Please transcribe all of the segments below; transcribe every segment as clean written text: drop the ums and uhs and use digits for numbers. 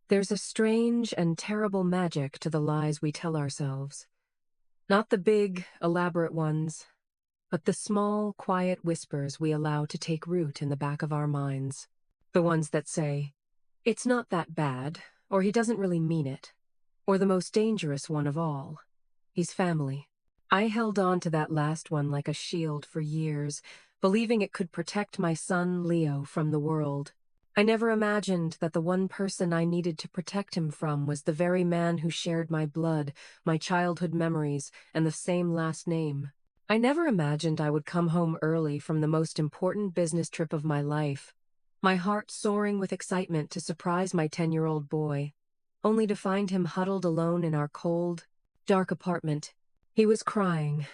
There's a strange and terrible magic to the lies we tell ourselves. Not the big, elaborate ones, but the small, quiet whispers we allow to take root in the back of our minds. The ones that say, "It's not that bad," or "He doesn't really mean it," or the most dangerous one of all, "He's family." I held on to that last one like a shield for years, believing it could protect my son, Leo, from the world. I never imagined that the one person I needed to protect him from was the very man who shared my blood, my childhood memories, and the same last name. I never imagined I would come home early from the most important business trip of my life, my heart soaring with excitement to surprise my 10-year-old boy, only to find him huddled alone in our cold, dark apartment. He was crying,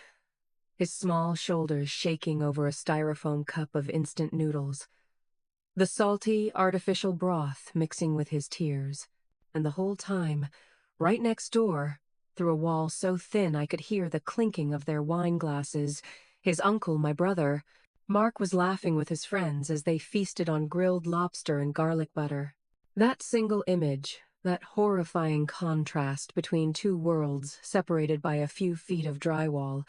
his small shoulders shaking over a styrofoam cup of instant noodles, the salty, artificial broth mixing with his tears. And the whole time, right next door, through a wall so thin I could hear the clinking of their wine glasses, his uncle, my brother, Mark, was laughing with his friends as they feasted on grilled lobster and garlic butter. That single image, that horrifying contrast between two worlds separated by a few feet of drywall,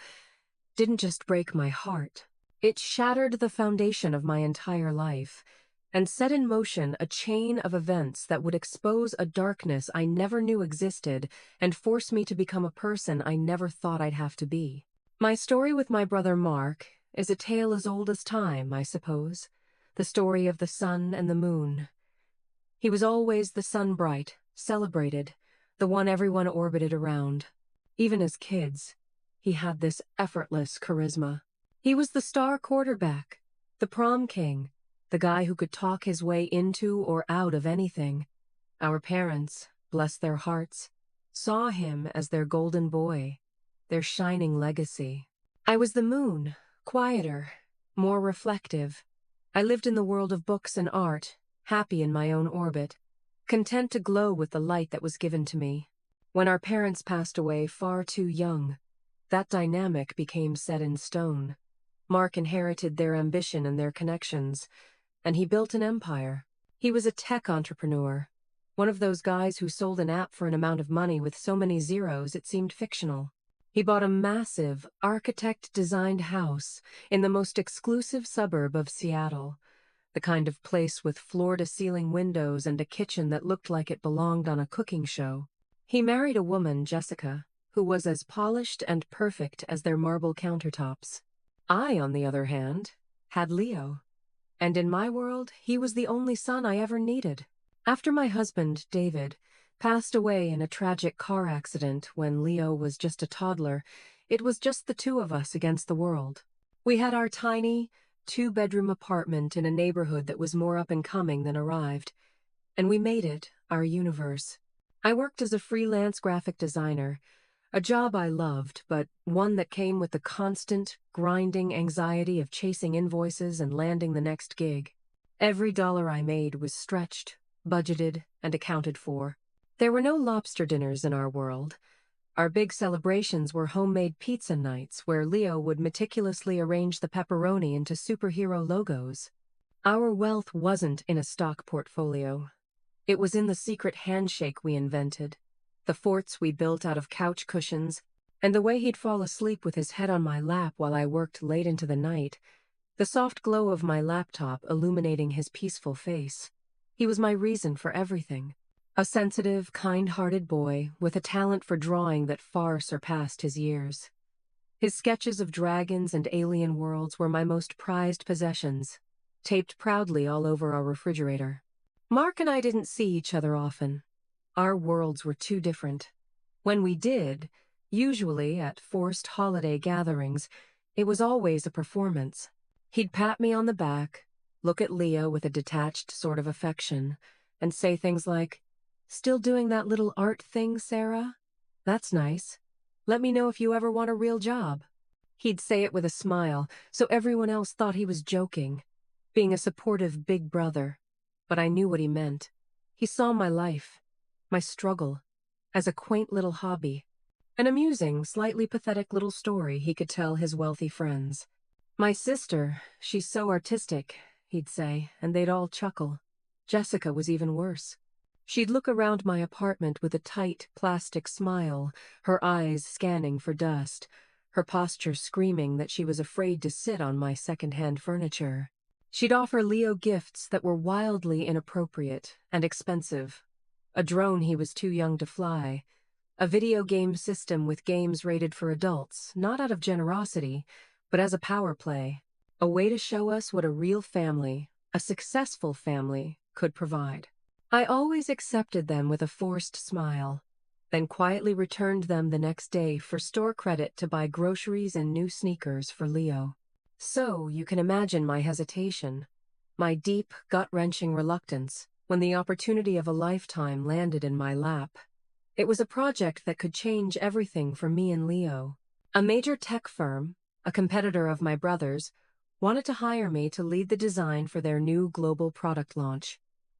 didn't just break my heart. It shattered the foundation of my entire life and set in motion a chain of events that would expose a darkness I never knew existed and force me to become a person I never thought I'd have to be. My story with my brother Mark is a tale as old as time, I suppose, the story of the sun and the moon. He was always the sun bright, celebrated, the one everyone orbited around. Even as kids, he had this effortless charisma. He was the star quarterback, the prom king, the guy who could talk his way into or out of anything. Our parents, bless their hearts, saw him as their golden boy, their shining legacy. I was the moon, quieter, more reflective. I lived in the world of books and art, happy in my own orbit, content to glow with the light that was given to me. When our parents passed away far too young, that dynamic became set in stone. Mark inherited their ambition and their connections, and he built an empire. He was a tech entrepreneur, one of those guys who sold an app for an amount of money with so many zeros it seemed fictional. He bought a massive, architect-designed house in the most exclusive suburb of Seattle, the kind of place with floor-to-ceiling windows and a kitchen that looked like it belonged on a cooking show. He married a woman, Jessica, who was as polished and perfect as their marble countertops. I, on the other hand, had Leo. And in my world, he was the only son I ever needed. After my husband, David, passed away in a tragic car accident when Leo was just a toddler, it was just the two of us against the world. We had our tiny, two-bedroom apartment in a neighborhood that was more up and coming than arrived, and we made it our universe. I worked as a freelance graphic designer, a job I loved, but one that came with the constant, grinding anxiety of chasing invoices and landing the next gig. Every dollar I made was stretched, budgeted, and accounted for. There were no lobster dinners in our world. Our big celebrations were homemade pizza nights where Leo would meticulously arrange the pepperoni into superhero logos. Our wealth wasn't in a stock portfolio. It was in the secret handshake we invented, the forts we built out of couch cushions, and the way he'd fall asleep with his head on my lap while I worked late into the night, the soft glow of my laptop illuminating his peaceful face. He was my reason for everything. A sensitive, kind-hearted boy with a talent for drawing that far surpassed his years. His sketches of dragons and alien worlds were my most prized possessions, taped proudly all over our refrigerator. Mark and I didn't see each other often. Our worlds were too different. When we did, usually at forced holiday gatherings, it was always a performance. He'd pat me on the back, look at Leo with a detached sort of affection, and say things like, "Still doing that little art thing, Sarah? That's nice. Let me know if you ever want a real job." He'd say it with a smile, so everyone else thought he was joking, being a supportive big brother. But I knew what he meant. He saw my life, my struggle, as a quaint little hobby, an amusing, slightly pathetic little story he could tell his wealthy friends. "My sister, she's so artistic," he'd say, and they'd all chuckle. Jessica was even worse. She'd look around my apartment with a tight, plastic smile, her eyes scanning for dust, her posture screaming that she was afraid to sit on my second-hand furniture. She'd offer Leo gifts that were wildly inappropriate and expensive. A drone he was too young to fly, a video game system with games rated for adults, not out of generosity, but as a power play, a way to show us what a real family, a successful family, could provide. I always accepted them with a forced smile, then quietly returned them the next day for store credit to buy groceries and new sneakers for Leo. So you can imagine my hesitation, my deep, gut-wrenching reluctance, when the opportunity of a lifetime landed in my lap. It was a project that could change everything for me and Leo. A major tech firm, a competitor of my brother's, wanted to hire me to lead the design for their new global product launch.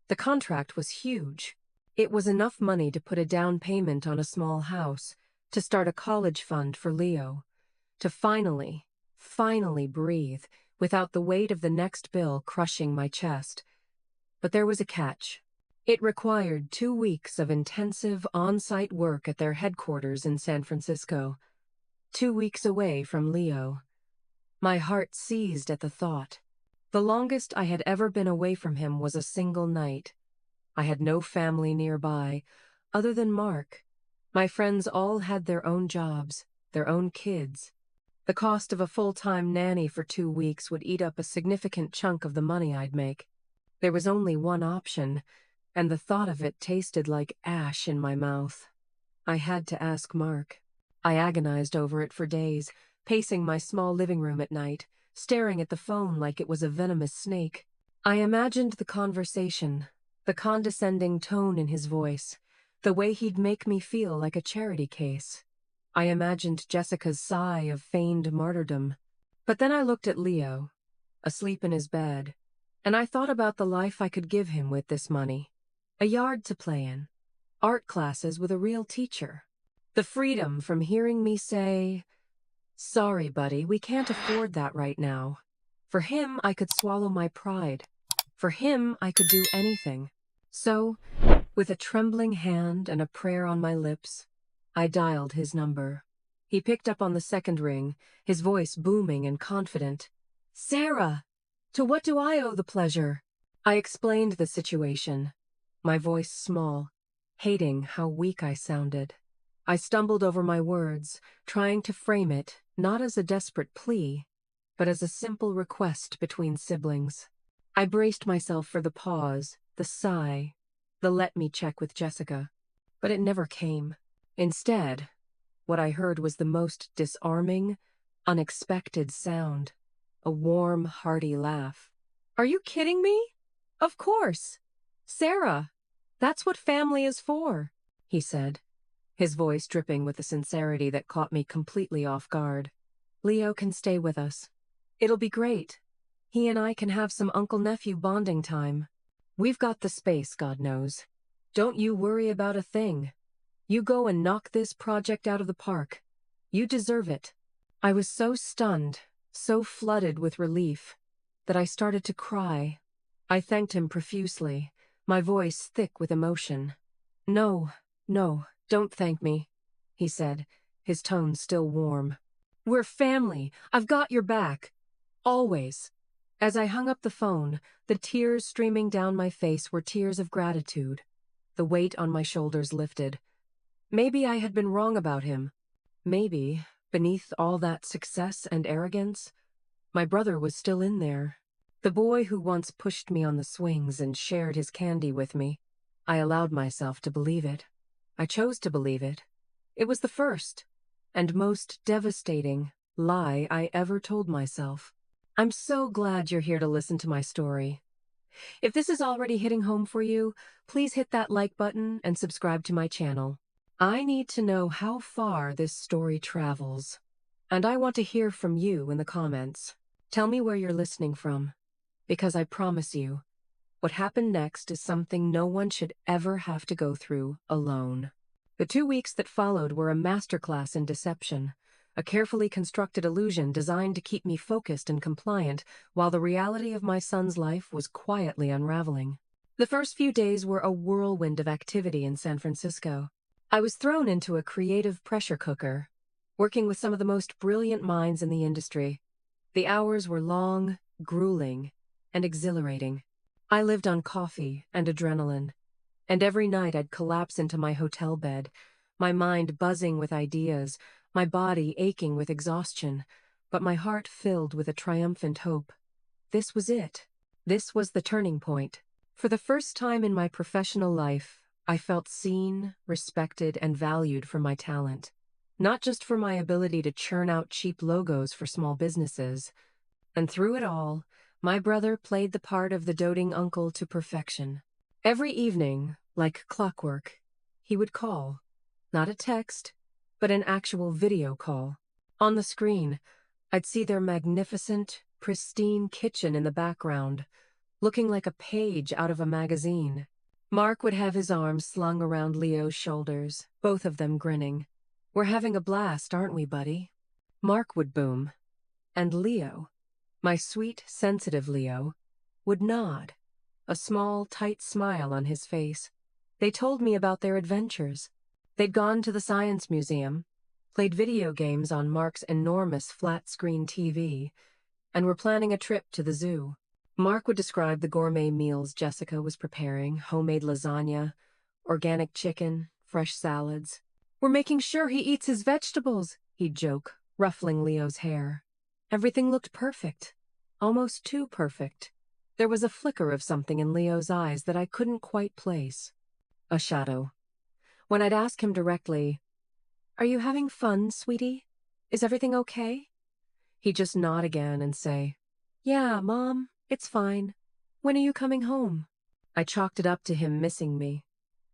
The contract was huge. It was enough money to put a down payment on a small house, to start a college fund for Leo, to finally breathe without the weight of the next bill crushing my chest. But there was a catch. It required 2 weeks of intensive on-site work at their headquarters in San Francisco. 2 weeks away from Leo. My heart seized at the thought. The longest I had ever been away from him was a single night. I had no family nearby, other than Mark. My friends all had their own jobs, their own kids. The cost of a full-time nanny for 2 weeks would eat up a significant chunk of the money I'd make. There was only one option, and the thought of it tasted like ash in my mouth. I had to ask Mark. I agonized over it for days, pacing my small living room at night, staring at the phone like it was a venomous snake. I imagined the conversation, the condescending tone in his voice, the way he'd make me feel like a charity case. I imagined Jessica's sigh of feigned martyrdom. But then I looked at Leo, asleep in his bed, and I thought about the life I could give him with this money. A yard to play in, art classes with a real teacher, the freedom from hearing me say, "Sorry, buddy, we can't afford that right now." For him, I could swallow my pride. For him, I could do anything. So, with a trembling hand and a prayer on my lips, I dialed his number. He picked up on the second ring, his voice booming and confident. "Sarah! To what do I owe the pleasure?" I explained the situation, my voice small, hating how weak I sounded. I stumbled over my words, trying to frame it not as a desperate plea, but as a simple request between siblings. I braced myself for the pause, the sigh, the let me check with Jessica. But it never came. Instead, what I heard was the most disarming, unexpected sound. A warm, hearty laugh. "Are you kidding me? Of course. Sarah, that's what family is for," he said, his voice dripping with a sincerity that caught me completely off guard. "Leo can stay with us. It'll be great. He and I can have some uncle-nephew bonding time. We've got the space, God knows. Don't you worry about a thing. You go and knock this project out of the park. You deserve it." I was so stunned, so flooded with relief, that I started to cry. I thanked him profusely, my voice thick with emotion. No, don't thank me," he said, his tone still warm. "We're family. I've got your back. Always." As I hung up the phone, the tears streaming down my face were tears of gratitude. The weight on my shoulders lifted. Maybe I had been wrong about him. Maybe, beneath all that success and arrogance, my brother was still in there. The boy who once pushed me on the swings and shared his candy with me. I allowed myself to believe it. I chose to believe it. It was the first, and most devastating, lie I ever told myself. I'm so glad you're here to listen to my story. If this is already hitting home for you, please hit that like button and subscribe to my channel. I need to know how far this story travels. And I want to hear from you in the comments. Tell me where you're listening from. Because I promise you, what happened next is something no one should ever have to go through alone. The 2 weeks that followed were a masterclass in deception, a carefully constructed illusion designed to keep me focused and compliant while the reality of my son's life was quietly unraveling. The first few days were a whirlwind of activity in San Francisco. I was thrown into a creative pressure cooker, working with some of the most brilliant minds in the industry. The hours were long, grueling, and exhilarating. I lived on coffee and adrenaline, and every night I'd collapse into my hotel bed, my mind buzzing with ideas, my body aching with exhaustion, but my heart filled with a triumphant hope. This was it. This was the turning point. For the first time in my professional life, I felt seen, respected, and valued for my talent. Not just for my ability to churn out cheap logos for small businesses. And through it all, my brother played the part of the doting uncle to perfection. Every evening, like clockwork, he would call. Not a text, but an actual video call. On the screen, I'd see their magnificent, pristine kitchen in the background, looking like a page out of a magazine. Mark would have his arms slung around Leo's shoulders, both of them grinning. "We're having a blast, aren't we, buddy?" Mark would boom. And Leo, my sweet, sensitive Leo, would nod, a small, tight smile on his face. They told me about their adventures. They'd gone to the Science Museum, played video games on Mark's enormous flat-screen TV, and were planning a trip to the zoo. Mark would describe the gourmet meals Jessica was preparing: homemade lasagna, organic chicken, fresh salads. "We're making sure he eats his vegetables," he'd joke, ruffling Leo's hair. Everything looked perfect, almost too perfect. There was a flicker of something in Leo's eyes that I couldn't quite place. A shadow. When I'd ask him directly, "Are you having fun, sweetie? Is everything okay?" He'd just nod again and say, "Yeah, Mom, it's fine. When are you coming home?" I chalked it up to him missing me.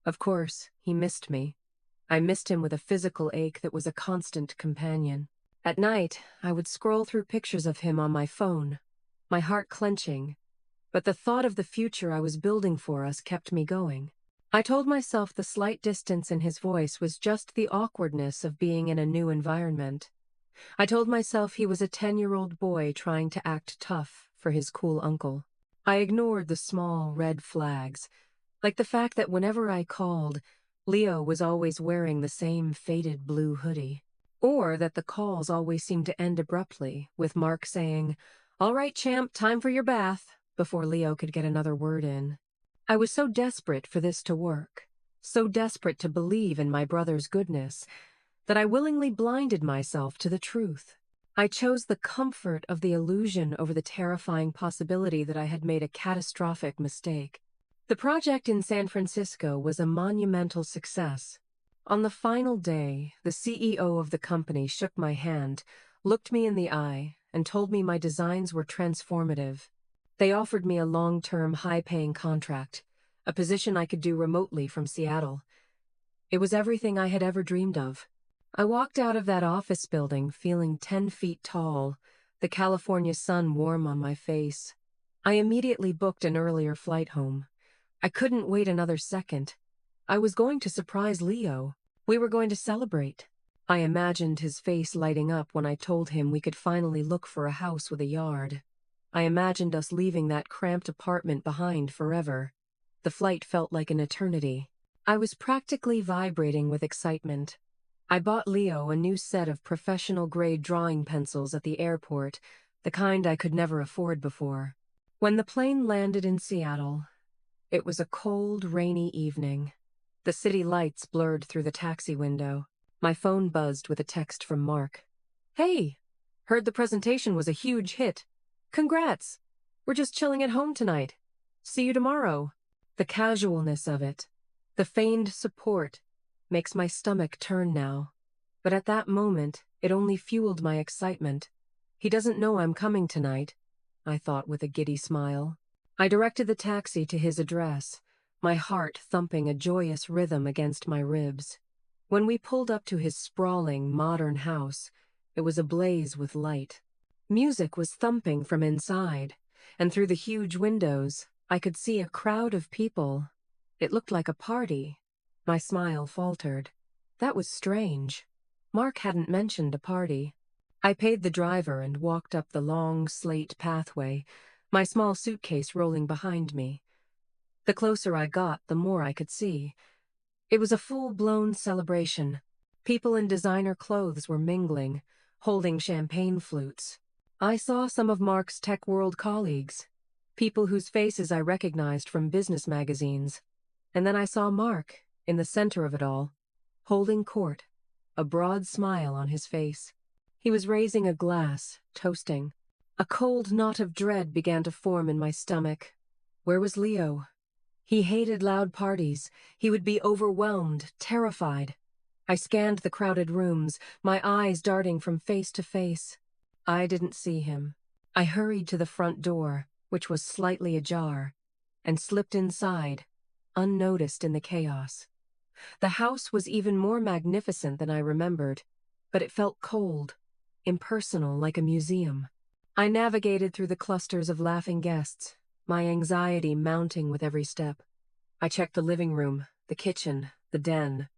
Of course, he missed me. I missed him with a physical ache that was a constant companion. At night, I would scroll through pictures of him on my phone, my heart clenching, but the thought of the future I was building for us kept me going. I told myself the slight distance in his voice was just the awkwardness of being in a new environment. I told myself he was a 10-year-old boy trying to act tough for his cool uncle. I ignored the small red flags, like the fact that whenever I called, Leo was always wearing the same faded blue hoodie. Or that the calls always seemed to end abruptly, with Mark saying, "All right, champ, time for your bath," before Leo could get another word in. I was so desperate for this to work, so desperate to believe in my brother's goodness, that I willingly blinded myself to the truth. I chose the comfort of the illusion over the terrifying possibility that I had made a catastrophic mistake. The project in San Francisco was a monumental success. On the final day, the CEO of the company shook my hand, looked me in the eye, and told me my designs were transformative. They offered me a long-term, high-paying contract, a position I could do remotely from Seattle. It was everything I had ever dreamed of. I walked out of that office building feeling 10 feet tall, the California sun warm on my face. I immediately booked an earlier flight home. I couldn't wait another second. I was going to surprise Leo. We were going to celebrate. I imagined his face lighting up when I told him we could finally look for a house with a yard. I imagined us leaving that cramped apartment behind forever. The flight felt like an eternity. I was practically vibrating with excitement. I bought Leo a new set of professional-grade drawing pencils at the airport, the kind I could never afford before. When the plane landed in Seattle, it was a cold, rainy evening. The city lights blurred through the taxi window. My phone buzzed with a text from Mark. "Hey, heard the presentation was a huge hit. Congrats. We're just chilling at home tonight. See you tomorrow." The casualness of it, the feigned support, makes my stomach turn now. But at that moment, it only fueled my excitement. "He doesn't know I'm coming tonight," I thought with a giddy smile. I directed the taxi to his address, my heart thumping a joyous rhythm against my ribs. When we pulled up to his sprawling, modern house, it was ablaze with light. Music was thumping from inside, and through the huge windows, I could see a crowd of people. It looked like a party. My smile faltered. That was strange. Mark hadn't mentioned a party. I paid the driver and walked up the long slate pathway, my small suitcase rolling behind me. The closer I got, the more I could see. It was a full-blown celebration. People in designer clothes were mingling, holding champagne flutes. I saw some of Mark's tech world colleagues, people whose faces I recognized from business magazines. And then I saw Mark, in the center of it all, holding court, a broad smile on his face. He was raising a glass, toasting. A cold knot of dread began to form in my stomach. Where was Leo? He hated loud parties. He would be overwhelmed, terrified. I scanned the crowded rooms, my eyes darting from face to face. I didn't see him. I hurried to the front door, which was slightly ajar, and slipped inside, unnoticed in the chaos. The house was even more magnificent than I remembered, but it felt cold, impersonal, like a museum. I navigated through the clusters of laughing guests, my anxiety mounting with every step. I checked the living room, the kitchen, the den.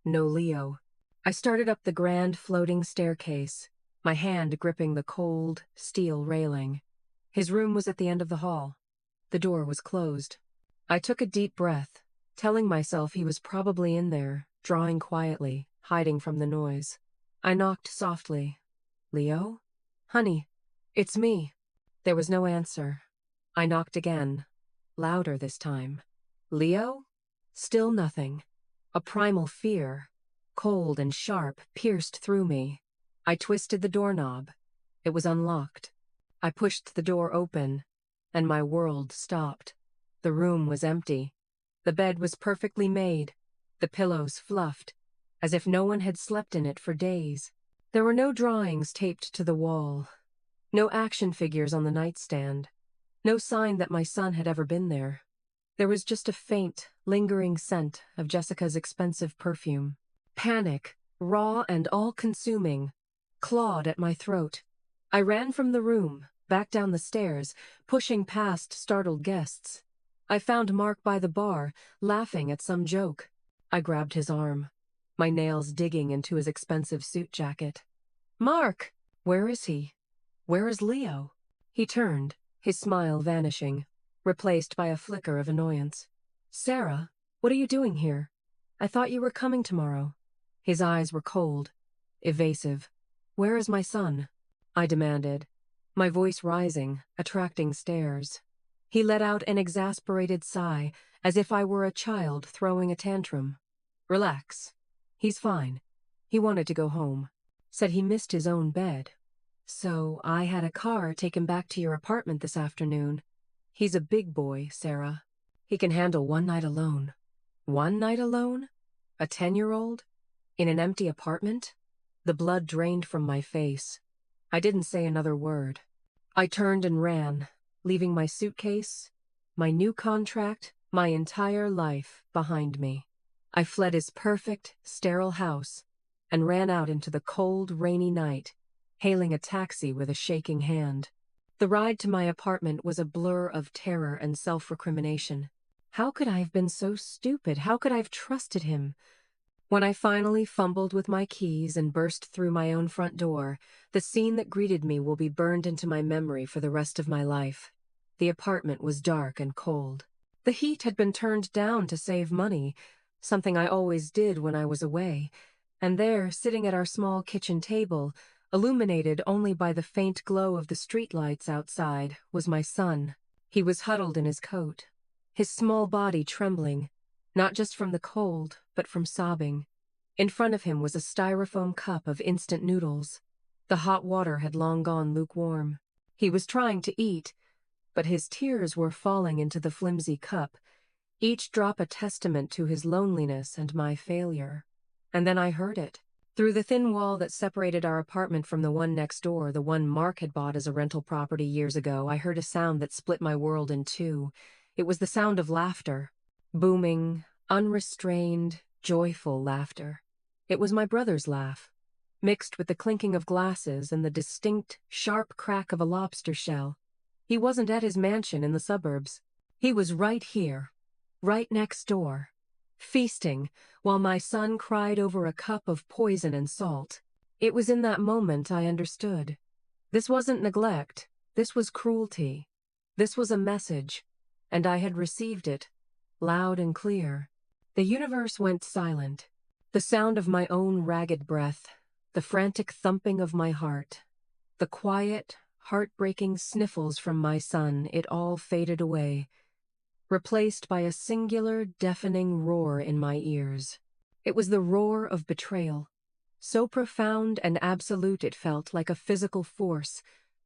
No Leo. I started up the grand floating staircase, my hand gripping the cold, steel railing. His room was at the end of the hall. The door was closed. I took a deep breath, telling myself he was probably in there, drawing quietly, hiding from the noise. I knocked softly. Leo? Honey, it's me. There was no answer. I knocked again, louder this time. Leo? Still nothing. A primal fear, cold and sharp, pierced through me. I twisted the doorknob. It was unlocked. I pushed the door open, and my world stopped. The room was empty. The bed was perfectly made, the pillows fluffed, as if no one had slept in it for days. There were no drawings taped to the wall, no action figures on the nightstand, no sign that my son had ever been there. There was just a faint, lingering scent of Jessica's expensive perfume. Panic, raw and all-consuming, clawed at my throat. I ran from the room, back down the stairs, pushing past startled guests. I found Mark by the bar, laughing at some joke. I grabbed his arm, my nails digging into his expensive suit jacket. Mark! Where is he? Where is Leo? He turned, his smile vanishing, replaced by a flicker of annoyance. Sarah, what are you doing here? I thought you were coming tomorrow. His eyes were cold, evasive. Where is my son? I demanded, my voice rising, attracting stares. He let out an exasperated sigh, as if I were a child throwing a tantrum. Relax. He's fine. He wanted to go home. Said he missed his own bed. So I had a car take him back to your apartment this afternoon. He's a big boy, Sarah. He can handle one night alone. One night alone? A 10-year-old? In an empty apartment? The blood drained from my face. I didn't say another word. I turned and ran, leaving my suitcase, my new contract, my entire life behind me. I fled his perfect, sterile house and ran out into the cold, rainy night, hailing a taxi with a shaking hand. The ride to my apartment was a blur of terror and self-recrimination. How could I have been so stupid? How could I have trusted him? When I finally fumbled with my keys and burst through my own front door, the scene that greeted me will be burned into my memory for the rest of my life. The apartment was dark and cold. The heat had been turned down to save money, something I always did when I was away, and there, sitting at our small kitchen table, illuminated only by the faint glow of the streetlights outside, was my son. He was huddled in his coat, his small body trembling, not just from the cold, but from sobbing. In front of him was a styrofoam cup of instant noodles. The hot water had long gone lukewarm. He was trying to eat, but his tears were falling into the flimsy cup, each drop a testament to his loneliness and my failure. And then I heard it. Through the thin wall that separated our apartment from the one next door, the one Mark had bought as a rental property years ago, I heard a sound that split my world in two. It was the sound of laughter. Booming, unrestrained, joyful laughter. It was my brother's laugh, mixed with the clinking of glasses and the distinct, sharp crack of a lobster shell. He wasn't at his mansion in the suburbs. He was right here, right next door, feasting, while my son cried over a cup of poison and salt. It was in that moment I understood. This wasn't neglect. This was cruelty. This was a message, and I had received it. loud and clear. The universe went silent. The sound of my own ragged breath, the frantic thumping of my heart, the quiet, heartbreaking sniffles from my son, it all faded away, replaced by a singular, deafening roar in my ears. It was the roar of betrayal, so profound and absolute it felt like a physical force,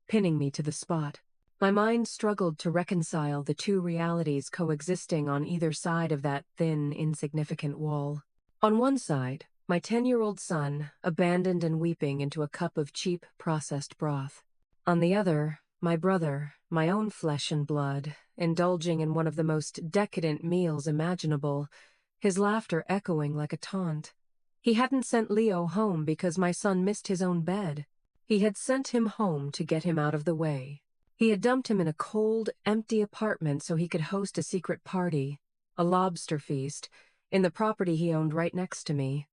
pinning me to the spot. My mind struggled to reconcile the two realities coexisting on either side of that thin, insignificant wall. On one side, my 10-year-old son, abandoned and weeping into a cup of cheap, processed broth. On the other, my brother, my own flesh and blood, indulging in one of the most decadent meals imaginable, his laughter echoing like a taunt. He hadn't sent Leo home because my son missed his own bed. He had sent him home to get him out of the way. He had dumped him in a cold, empty apartment so he could host a secret party, a lobster feast, in the property he owned right next to me,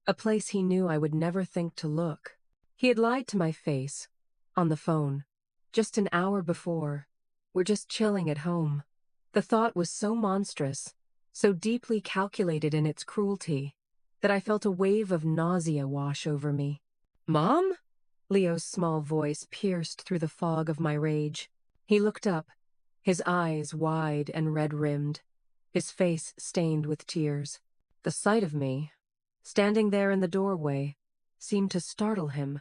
a place he knew I would never think to look. He had lied to my face, on the phone, just an hour before. We're just chilling at home. The thought was so monstrous, so deeply calculated in its cruelty, that I felt a wave of nausea wash over me. "Mom?" Leo's small voice pierced through the fog of my rage. He looked up, his eyes wide and red-rimmed, his face stained with tears. The sight of me, standing there in the doorway, seemed to startle him,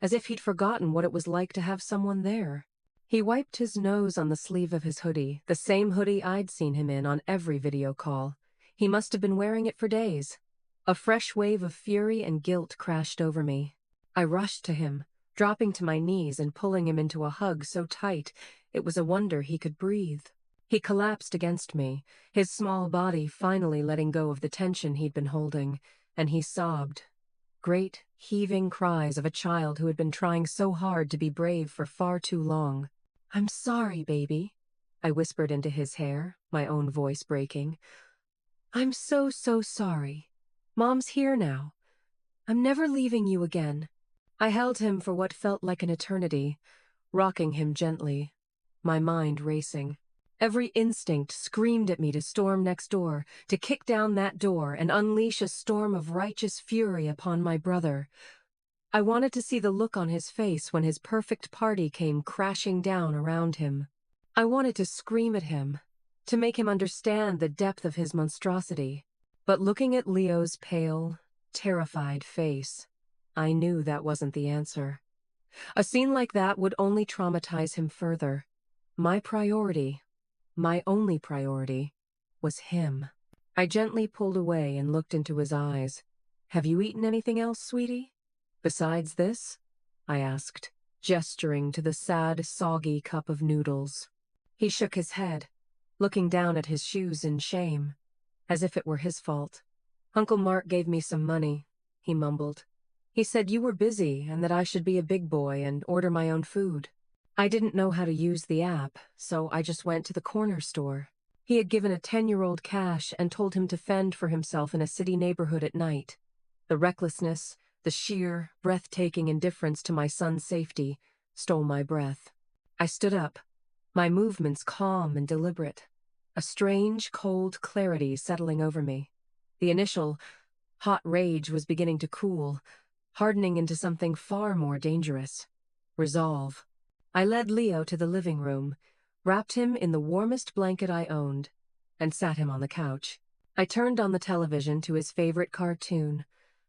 as if he'd forgotten what it was like to have someone there. He wiped his nose on the sleeve of his hoodie, the same hoodie I'd seen him in on every video call. He must have been wearing it for days. A fresh wave of fury and guilt crashed over me. I rushed to him, dropping to my knees and pulling him into a hug so tight it was a wonder he could breathe. He collapsed against me, his small body finally letting go of the tension he'd been holding, and he sobbed. Great, heaving cries of a child who had been trying so hard to be brave for far too long. "I'm sorry, baby," I whispered into his hair, my own voice breaking. "I'm so sorry. Mom's here now. I'm never leaving you again." I held him for what felt like an eternity, rocking him gently, my mind racing. Every instinct screamed at me to storm next door, to kick down that door and unleash a storm of righteous fury upon my brother. I wanted to see the look on his face when his perfect party came crashing down around him. I wanted to scream at him, to make him understand the depth of his monstrosity. But looking at Leo's pale, terrified face, I knew that wasn't the answer. A scene like that would only traumatize him further. My priority, my only priority, was him. I gently pulled away and looked into his eyes. "Have you eaten anything else, sweetie? Besides this?" I asked, gesturing to the sad, soggy cup of noodles. He shook his head, looking down at his shoes in shame, as if it were his fault. "Uncle Mark gave me some money," he mumbled. "He said you were busy and that I should be a big boy and order my own food. I didn't know how to use the app, so I just went to the corner store." He had given a 10-year-old cash and told him to fend for himself in a city neighborhood at night. The recklessness, the sheer, breathtaking indifference to my son's safety stole my breath. I stood up, my movements calm and deliberate, a strange, cold clarity settling over me. The initial, hot rage was beginning to cool, hardening into something far more dangerous. Resolve. I led Leo to the living room, wrapped him in the warmest blanket I owned, and sat him on the couch. I turned on the television to his favorite cartoon,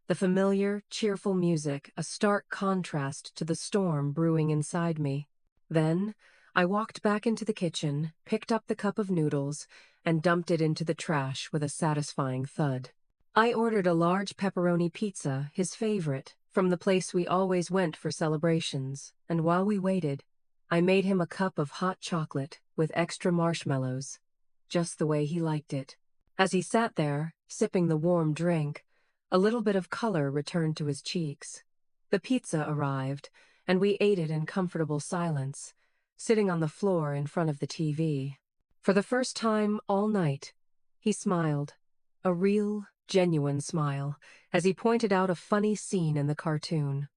the familiar, cheerful music, a stark contrast to the storm brewing inside me. Then, I walked back into the kitchen, picked up the cup of noodles, and dumped it into the trash with a satisfying thud. I ordered a large pepperoni pizza, his favorite, from the place we always went for celebrations, and while we waited, I made him a cup of hot chocolate with extra marshmallows, just the way he liked it. As he sat there, sipping the warm drink, a little bit of color returned to his cheeks. The pizza arrived, and we ate it in comfortable silence, sitting on the floor in front of the TV. For the first time all night, he smiled, a real, genuine smile, as he pointed out a funny scene in the cartoon.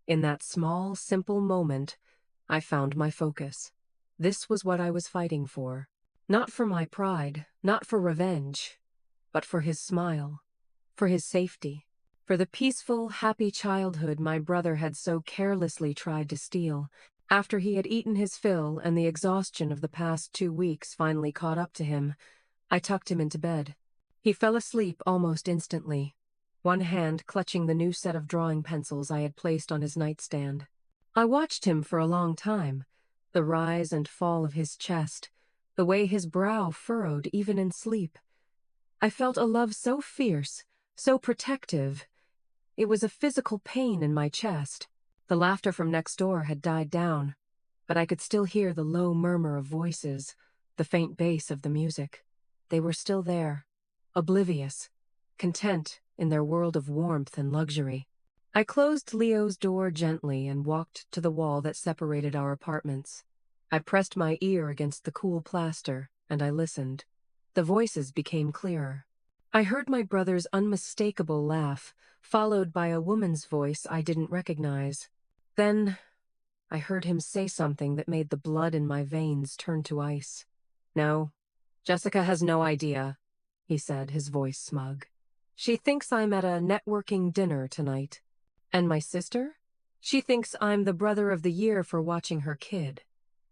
In that small, simple moment, I found my focus. This was what I was fighting for. Not for my pride, not for revenge, but for his smile, for his safety, for the peaceful, happy childhood my brother had so carelessly tried to steal. After he had eaten his fill and the exhaustion of the past 2 weeks finally caught up to him, I tucked him into bed. He fell asleep almost instantly, one hand clutching the new set of drawing pencils I had placed on his nightstand. I watched him for a long time, the rise and fall of his chest, the way his brow furrowed even in sleep. I felt a love so fierce, so protective. It was a physical pain in my chest. The laughter from next door had died down, but I could still hear the low murmur of voices, the faint bass of the music. They were still there, oblivious, content in their world of warmth and luxury. I closed Leo's door gently and walked to the wall that separated our apartments. I pressed my ear against the cool plaster, and I listened. The voices became clearer. I heard my brother's unmistakable laugh, followed by a woman's voice I didn't recognize. Then I heard him say something that made the blood in my veins turn to ice. "No, Jessica has no idea," he said, his voice smug. "She thinks I'm at a networking dinner tonight. And my sister? She thinks I'm the brother of the year for watching her kid.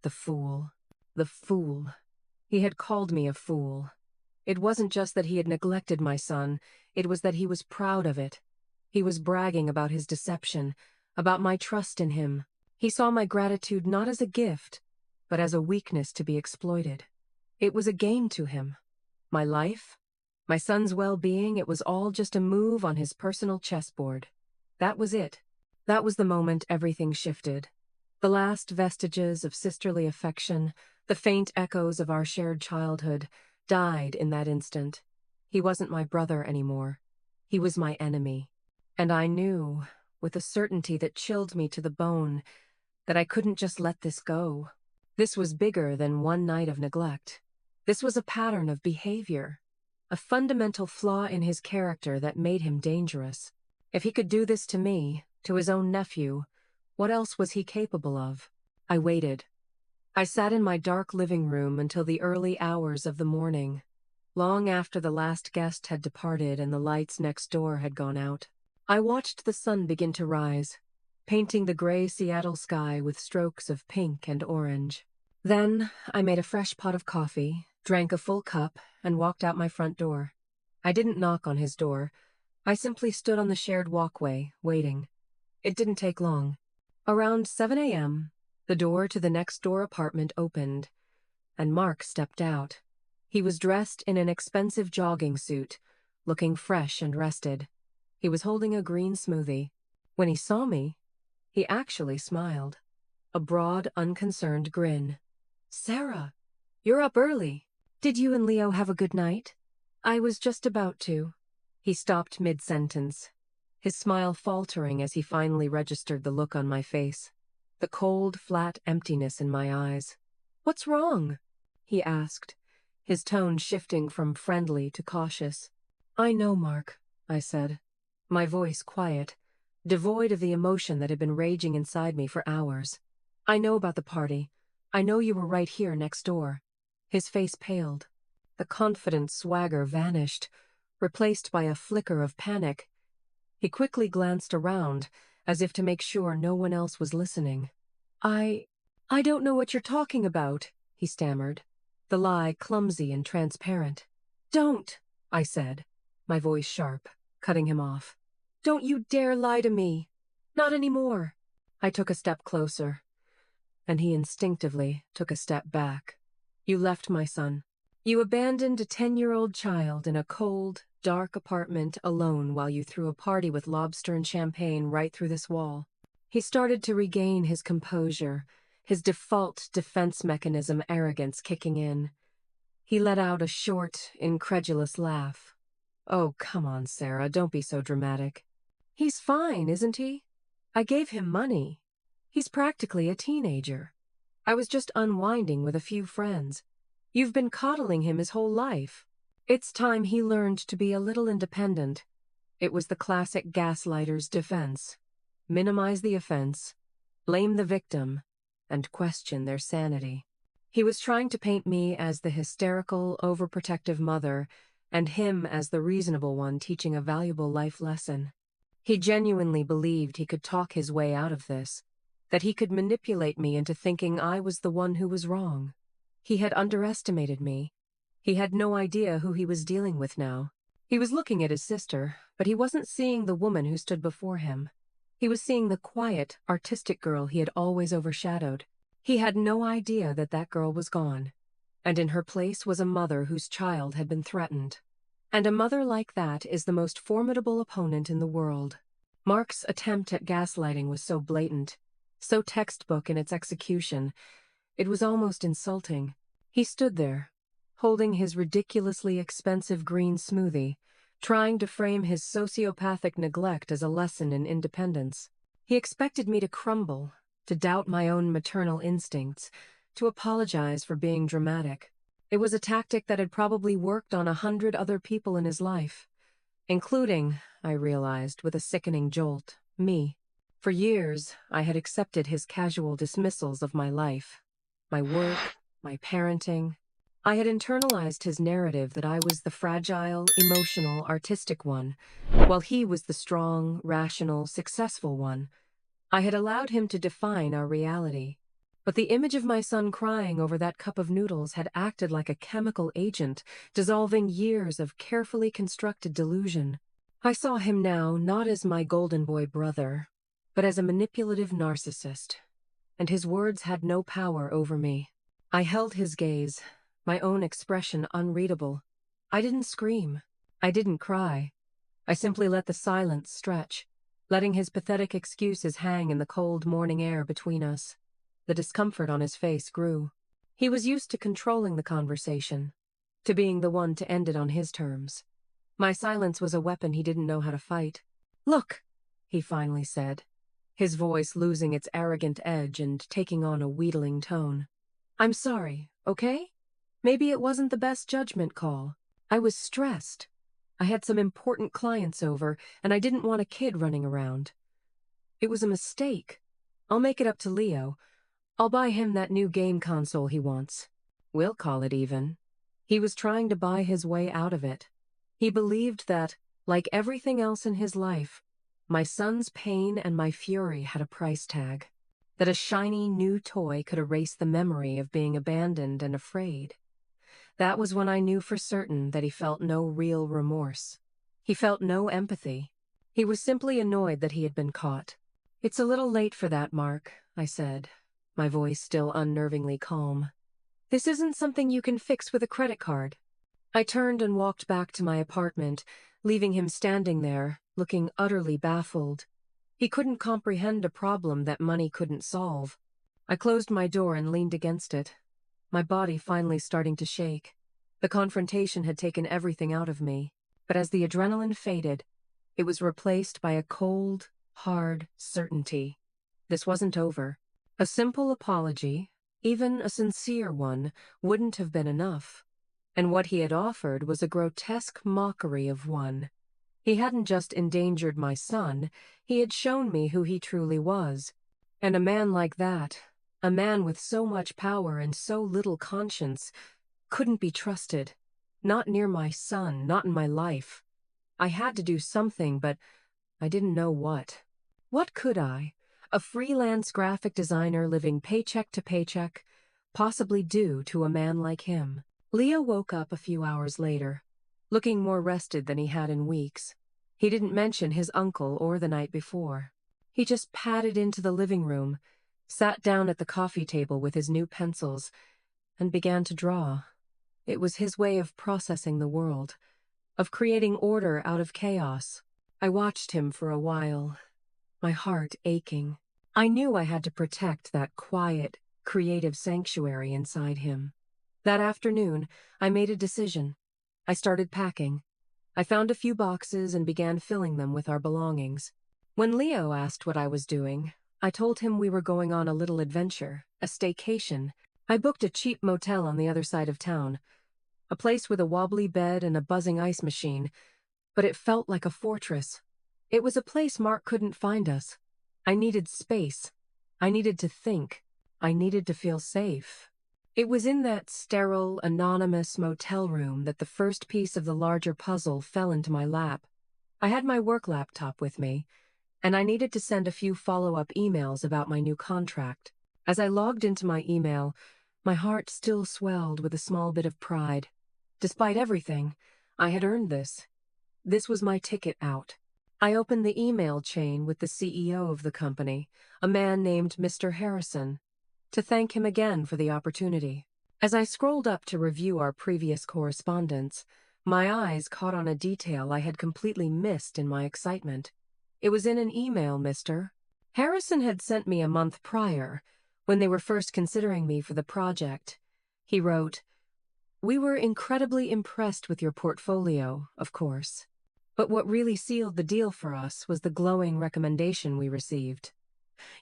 The fool. The fool." He had called me a fool. It wasn't just that he had neglected my son, it was that he was proud of it. He was bragging about his deception, about my trust in him. He saw my gratitude not as a gift, but as a weakness to be exploited. It was a game to him. My life, my son's well-being, it was all just a move on his personal chessboard. That was it. That was the moment everything shifted. The last vestiges of sisterly affection, the faint echoes of our shared childhood, died in that instant. He wasn't my brother anymore. He was my enemy. And I knew, with a certainty that chilled me to the bone, that I couldn't just let this go. This was bigger than one night of neglect. This was a pattern of behavior, a fundamental flaw in his character that made him dangerous. If he could do this to me, to his own nephew, what else was he capable of? I waited. I sat in my dark living room until the early hours of the morning, long after the last guest had departed and the lights next door had gone out. I watched the sun begin to rise, painting the gray Seattle sky with strokes of pink and orange. Then I made a fresh pot of coffee, drank a full cup, and walked out my front door. I didn't knock on his door. I simply stood on the shared walkway, waiting. It didn't take long. Around 7 a.m., the door to the next-door apartment opened, and Mark stepped out. He was dressed in an expensive jogging suit, looking fresh and rested. He was holding a green smoothie. When he saw me, he actually smiled. A broad, unconcerned grin. "Sarah, you're up early. Did you and Leo have a good night?" "I was just about to." He stopped mid-sentence, his smile faltering as he finally registered the look on my face, the cold, flat emptiness in my eyes. "What's wrong?" he asked, his tone shifting from friendly to cautious. "I know, Mark," I said, my voice quiet, devoid of the emotion that had been raging inside me for hours. "I know about the party. I know you were right here next door." His face paled. The confident swagger vanished, replaced by a flicker of panic. He quickly glanced around, as if to make sure no one else was listening. I don't know what you're talking about," he stammered, the lie clumsy and transparent. "Don't," I said, my voice sharp, cutting him off. "Don't you dare lie to me. Not anymore." I took a step closer, and he instinctively took a step back. "You left my son. You abandoned a 10-year-old child in a cold, dark apartment alone while you threw a party with lobster and champagne right through this wall." He started to regain his composure, his default defense mechanism arrogance kicking in. He let out a short, incredulous laugh. "Oh, come on, Sarah, don't be so dramatic. He's fine, isn't he? I gave him money. He's practically a teenager. I was just unwinding with a few friends. You've been coddling him his whole life. It's time he learned to be a little independent." It was the classic gaslighter's defense. Minimize the offense, blame the victim, and question their sanity. He was trying to paint me as the hysterical, overprotective mother, and him as the reasonable one teaching a valuable life lesson. He genuinely believed he could talk his way out of this, that he could manipulate me into thinking I was the one who was wrong. He had underestimated me. He had no idea who he was dealing with now. He was looking at his sister, but he wasn't seeing the woman who stood before him. He was seeing the quiet, artistic girl he had always overshadowed. He had no idea that that girl was gone, and in her place was a mother whose child had been threatened. And a mother like that is the most formidable opponent in the world. Mark's attempt at gaslighting was so blatant, so textbook in its execution, it was almost insulting. He stood there, holding his ridiculously expensive green smoothie, trying to frame his sociopathic neglect as a lesson in independence. He expected me to crumble, to doubt my own maternal instincts, to apologize for being dramatic. It was a tactic that had probably worked on 100 other people in his life, including, I realized with a sickening jolt, me. For years, I had accepted his casual dismissals of my life, my work, my parenting. I had internalized his narrative that I was the fragile, emotional, artistic one, while he was the strong, rational, successful one. I had allowed him to define our reality. But the image of my son crying over that cup of noodles had acted like a chemical agent, dissolving years of carefully constructed delusion. I saw him now not as my golden boy brother, but as a manipulative narcissist, and his words had no power over me. I held his gaze, my own expression unreadable. I didn't scream. I didn't cry. I simply let the silence stretch, letting his pathetic excuses hang in the cold morning air between us. The discomfort on his face grew. He was used to controlling the conversation, to being the one to end it on his terms. My silence was a weapon he didn't know how to fight. "Look," he finally said, his voice losing its arrogant edge and taking on a wheedling tone. "I'm sorry, okay? Maybe it wasn't the best judgment call. I was stressed. I had some important clients over, and I didn't want a kid running around. It was a mistake. I'll make it up to Leo. I'll buy him that new game console he wants. We'll call it even." He was trying to buy his way out of it. He believed that, like everything else in his life, my son's pain and my fury had a price tag, that a shiny new toy could erase the memory of being abandoned and afraid. That was when I knew for certain that he felt no real remorse. He felt no empathy. He was simply annoyed that he had been caught. "It's a little late for that, Mark," I said, my voice still unnervingly calm. "This isn't something you can fix with a credit card." I turned and walked back to my apartment, leaving him standing there, looking utterly baffled. He couldn't comprehend a problem that money couldn't solve. I closed my door and leaned against it, my body finally starting to shake. The confrontation had taken everything out of me, but as the adrenaline faded, it was replaced by a cold, hard certainty. This wasn't over. A simple apology, even a sincere one, wouldn't have been enough. And what he had offered was a grotesque mockery of one. He hadn't just endangered my son, he had shown me who he truly was. And a man like that, a man with so much power and so little conscience, couldn't be trusted. Not near my son, not in my life. I had to do something, but I didn't know what. What could I, a freelance graphic designer living paycheck to paycheck, possibly do to a man like him? Leo woke up a few hours later, looking more rested than he had in weeks. He didn't mention his uncle or the night before. He just padded into the living room, sat down at the coffee table with his new pencils, and began to draw. It was his way of processing the world, of creating order out of chaos. I watched him for a while, my heart aching. I knew I had to protect that quiet, creative sanctuary inside him. That afternoon, I made a decision. I started packing. I found a few boxes and began filling them with our belongings. When Leo asked what I was doing, I told him we were going on a little adventure, a staycation. I booked a cheap motel on the other side of town, a place with a wobbly bed and a buzzing ice machine, but it felt like a fortress. It was a place Mark couldn't find us. I needed space. I needed to think. I needed to feel safe. It was in that sterile, anonymous motel room that the first piece of the larger puzzle fell into my lap. I had my work laptop with me, and I needed to send a few follow-up emails about my new contract. As I logged into my email, my heart still swelled with a small bit of pride. Despite everything, I had earned this. This was my ticket out. I opened the email chain with the CEO of the company, a man named Mr. Harrison, to thank him again for the opportunity. As I scrolled up to review our previous correspondence, my eyes caught on a detail I had completely missed in my excitement. It was in an email Mr. Harrison had sent me a month prior, when they were first considering me for the project. He wrote, "We were incredibly impressed with your portfolio, of course. But what really sealed the deal for us was the glowing recommendation we received.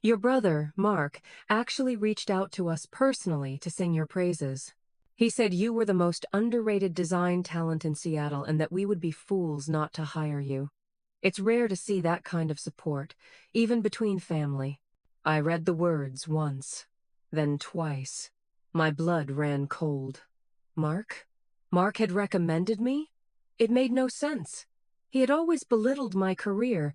Your brother, Mark, actually reached out to us personally to sing your praises. He said you were the most underrated design talent in Seattle and that we would be fools not to hire you. It's rare to see that kind of support, even between family." I read the words once, then twice. My blood ran cold. Mark? Mark had recommended me? It made no sense. He had always belittled my career,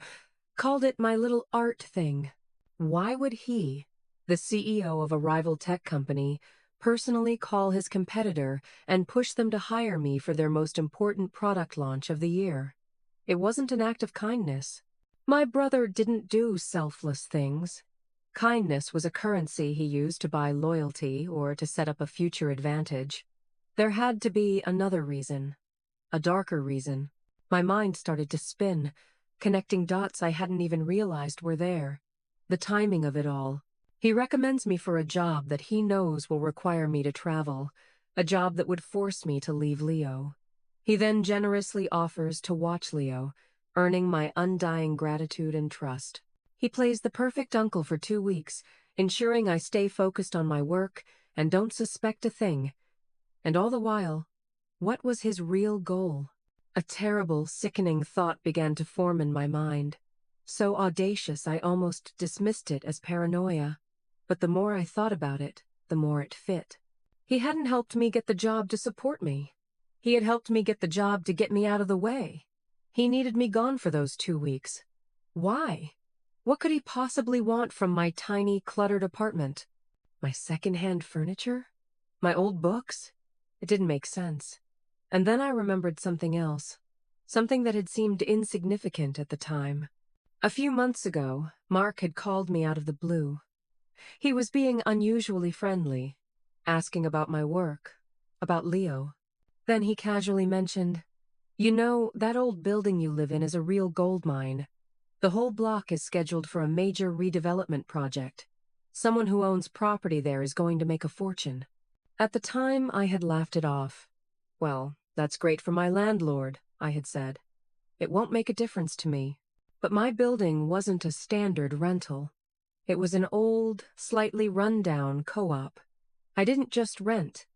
called it my little art thing. Why would he, the CEO of a rival tech company, personally call his competitor and push them to hire me for their most important product launch of the year? It wasn't an act of kindness. My brother didn't do selfless things. Kindness was a currency he used to buy loyalty or to set up a future advantage. There had to be another reason, a darker reason. My mind started to spin, connecting dots I hadn't even realized were there. The timing of it all. He recommends me for a job that he knows will require me to travel, a job that would force me to leave Leo. He then generously offers to watch Leo, earning my undying gratitude and trust. He plays the perfect uncle for 2 weeks, ensuring I stay focused on my work and don't suspect a thing. And all the while, what was his real goal? A terrible, sickening thought began to form in my mind. So audacious I almost dismissed it as paranoia. But the more I thought about it, the more it fit. He hadn't helped me get the job to support me. He had helped me get the job to get me out of the way. He needed me gone for those 2 weeks. Why? What could he possibly want from my tiny, cluttered apartment? My second-hand furniture? My old books? It didn't make sense. And then I remembered something else. Something that had seemed insignificant at the time. A few months ago, Mark had called me out of the blue. He was being unusually friendly, asking about my work, about Leo. Then he casually mentioned, "You know, that old building you live in is a real gold mine. The whole block is scheduled for a major redevelopment project. Someone who owns property there is going to make a fortune." At the time, I had laughed it off. "Well, that's great for my landlord," I had said. "It won't make a difference to me." But my building wasn't a standard rental. It was an old, slightly run-down co-op. I didn't just rent.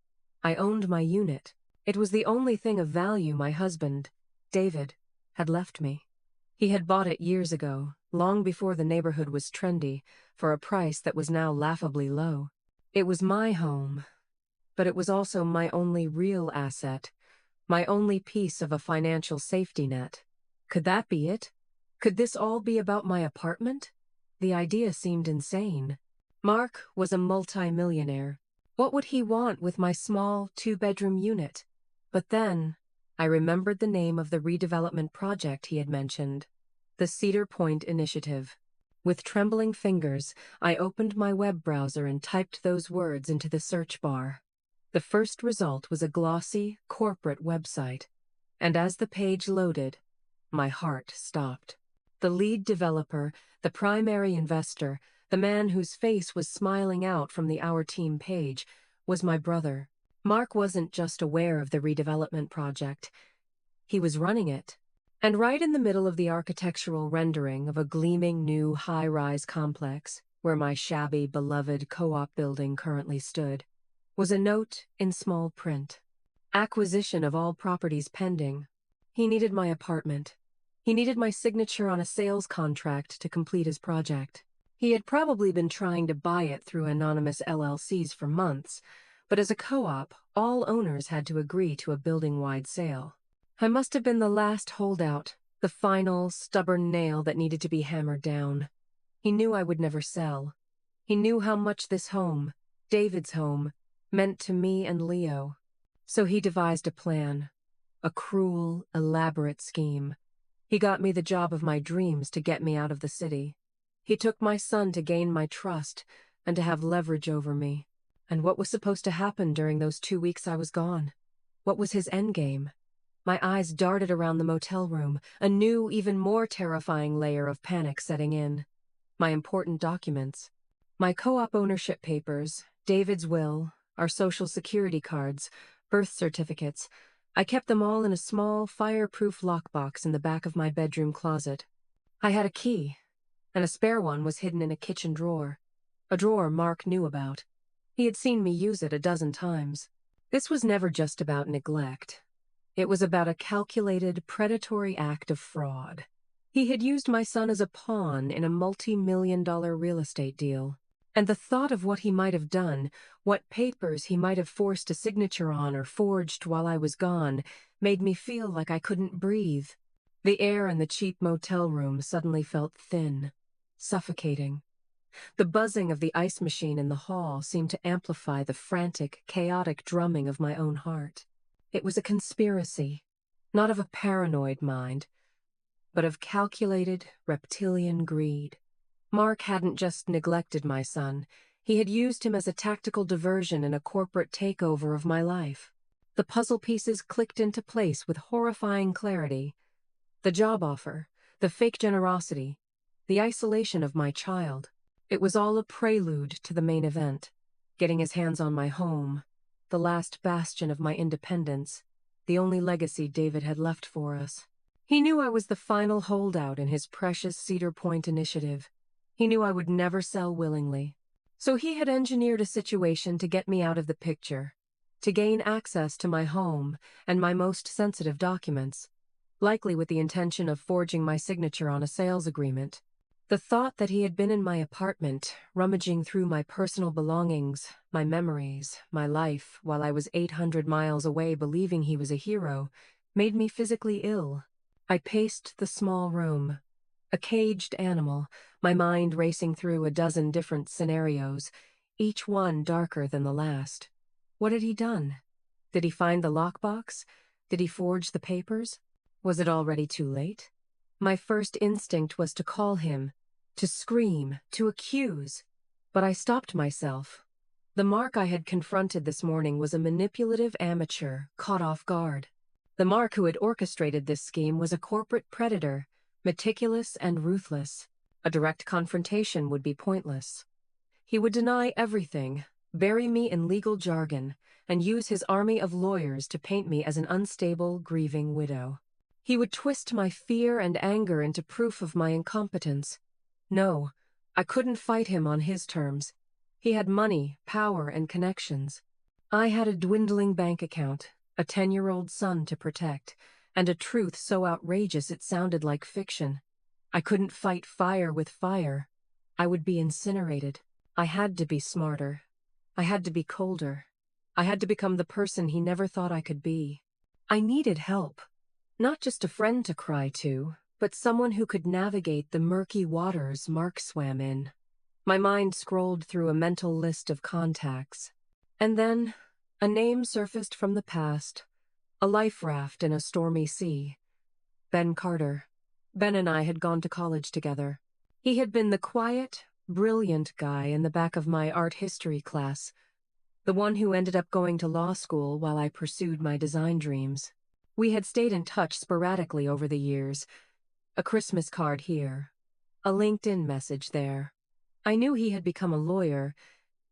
I owned my unit. It was the only thing of value my husband, David, had left me. He had bought it years ago, long before the neighborhood was trendy, for a price that was now laughably low. It was my home, but it was also my only real asset, my only piece of a financial safety net. Could that be it? Could this all be about my apartment? The idea seemed insane. Mark was a multi-millionaire. What would he want with my small 2-bedroom unit? But then, I remembered the name of the redevelopment project he had mentioned, the Cedar Point Initiative. With trembling fingers, I opened my web browser and typed those words into the search bar. The first result was a glossy, corporate website, and as the page loaded, my heart stopped. The lead developer, the primary investor, the man whose face was smiling out from the Our Team page, was my brother. Mark wasn't just aware of the redevelopment project. He was running it. And right in the middle of the architectural rendering of a gleaming new high-rise complex, where my shabby, beloved co-op building currently stood, was a note in small print. Acquisition of all properties pending. He needed my apartment. He needed my signature on a sales contract to complete his project. He had probably been trying to buy it through anonymous LLCs for months, But as a co-op, all owners had to agree to a building-wide sale. I must have been the last holdout, the final, stubborn nail that needed to be hammered down. He knew I would never sell. He knew how much this home, David's home, meant to me and Leo. So he devised a plan, a cruel, elaborate scheme. He got me the job of my dreams to get me out of the city. He took my son to gain my trust and to have leverage over me. And what was supposed to happen during those 2 weeks I was gone? What was his endgame? My eyes darted around the motel room, a new, even more terrifying layer of panic setting in. My important documents. My co-op ownership papers, David's will, our social security cards, birth certificates. I kept them all in a small, fireproof lockbox in the back of my bedroom closet. I had a key, and a spare one was hidden in a kitchen drawer. A drawer Mark knew about. He had seen me use it a dozen times. This was never just about neglect. It was about a calculated, predatory act of fraud. He had used my son as a pawn in a multi-million-dollar real estate deal. And the thought of what he might have done, what papers he might have forced a signature on or forged while I was gone, made me feel like I couldn't breathe. The air in the cheap motel room suddenly felt thin, suffocating. The buzzing of the ice machine in the hall seemed to amplify the frantic, chaotic drumming of my own heart. It was a conspiracy, not of a paranoid mind, but of calculated, reptilian greed. Mark hadn't just neglected my son. He had used him as a tactical diversion in a corporate takeover of my life. The puzzle pieces clicked into place with horrifying clarity. The job offer, the fake generosity, the isolation of my child. It was all a prelude to the main event. Getting his hands on my home, the last bastion of my independence, the only legacy David had left for us. He knew I was the final holdout in his precious Cedar Point initiative. He knew I would never sell willingly. So he had engineered a situation to get me out of the picture, to gain access to my home and my most sensitive documents, likely with the intention of forging my signature on a sales agreement. The thought that he had been in my apartment, rummaging through my personal belongings, my memories, my life, while I was 800 miles away believing he was a hero, made me physically ill. I paced the small room, a caged animal, my mind racing through a dozen different scenarios, each one darker than the last. What had he done? Did he find the lockbox? Did he forge the papers? Was it already too late? My first instinct was to call him, to scream, to accuse. But I stopped myself. The Mark I had confronted this morning was a manipulative amateur, caught off guard. The Mark who had orchestrated this scheme was a corporate predator, meticulous and ruthless. A direct confrontation would be pointless. He would deny everything, bury me in legal jargon, and use his army of lawyers to paint me as an unstable, grieving widow. He would twist my fear and anger into proof of my incompetence. No, I couldn't fight him on his terms. He had money, power, and connections. I had a dwindling bank account, a 10-year-old son to protect, and a truth so outrageous it sounded like fiction. I couldn't fight fire with fire. I would be incinerated. I had to be smarter. I had to be colder. I had to become the person he never thought I could be. I needed help. Not just a friend to cry to, but someone who could navigate the murky waters Mark swam in. My mind scrolled through a mental list of contacts. And then, a name surfaced from the past, a life raft in a stormy sea. Ben Carter. Ben and I had gone to college together. He had been the quiet, brilliant guy in the back of my art history class, the one who ended up going to law school while I pursued my design dreams. We had stayed in touch sporadically over the years. A Christmas card here, a LinkedIn message there. I knew he had become a lawyer,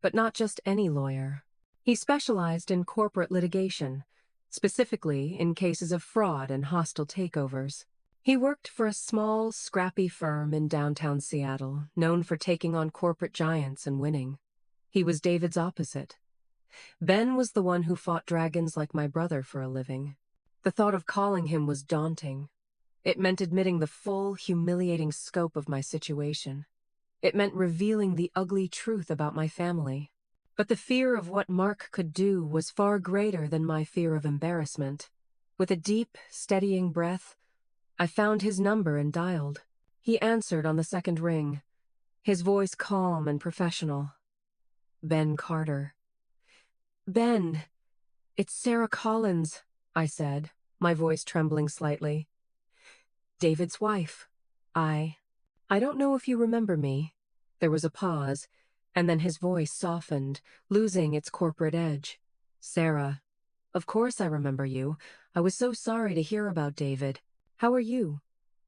but not just any lawyer. He specialized in corporate litigation, specifically in cases of fraud and hostile takeovers. He worked for a small, scrappy firm in downtown Seattle, known for taking on corporate giants and winning. He was David's opposite. Ben was the one who fought dragons like my brother for a living. The thought of calling him was daunting. It meant admitting the full, humiliating scope of my situation. It meant revealing the ugly truth about my family. But the fear of what Mark could do was far greater than my fear of embarrassment. With a deep, steadying breath, I found his number and dialed. He answered on the second ring, his voice calm and professional. Ben Carter. Ben, it's Sarah Collins, I said, my voice trembling slightly. David's wife. I don't know if you remember me. There was a pause, and then his voice softened, losing its corporate edge. Sarah. Of course I remember you. I was so sorry to hear about David. How are you?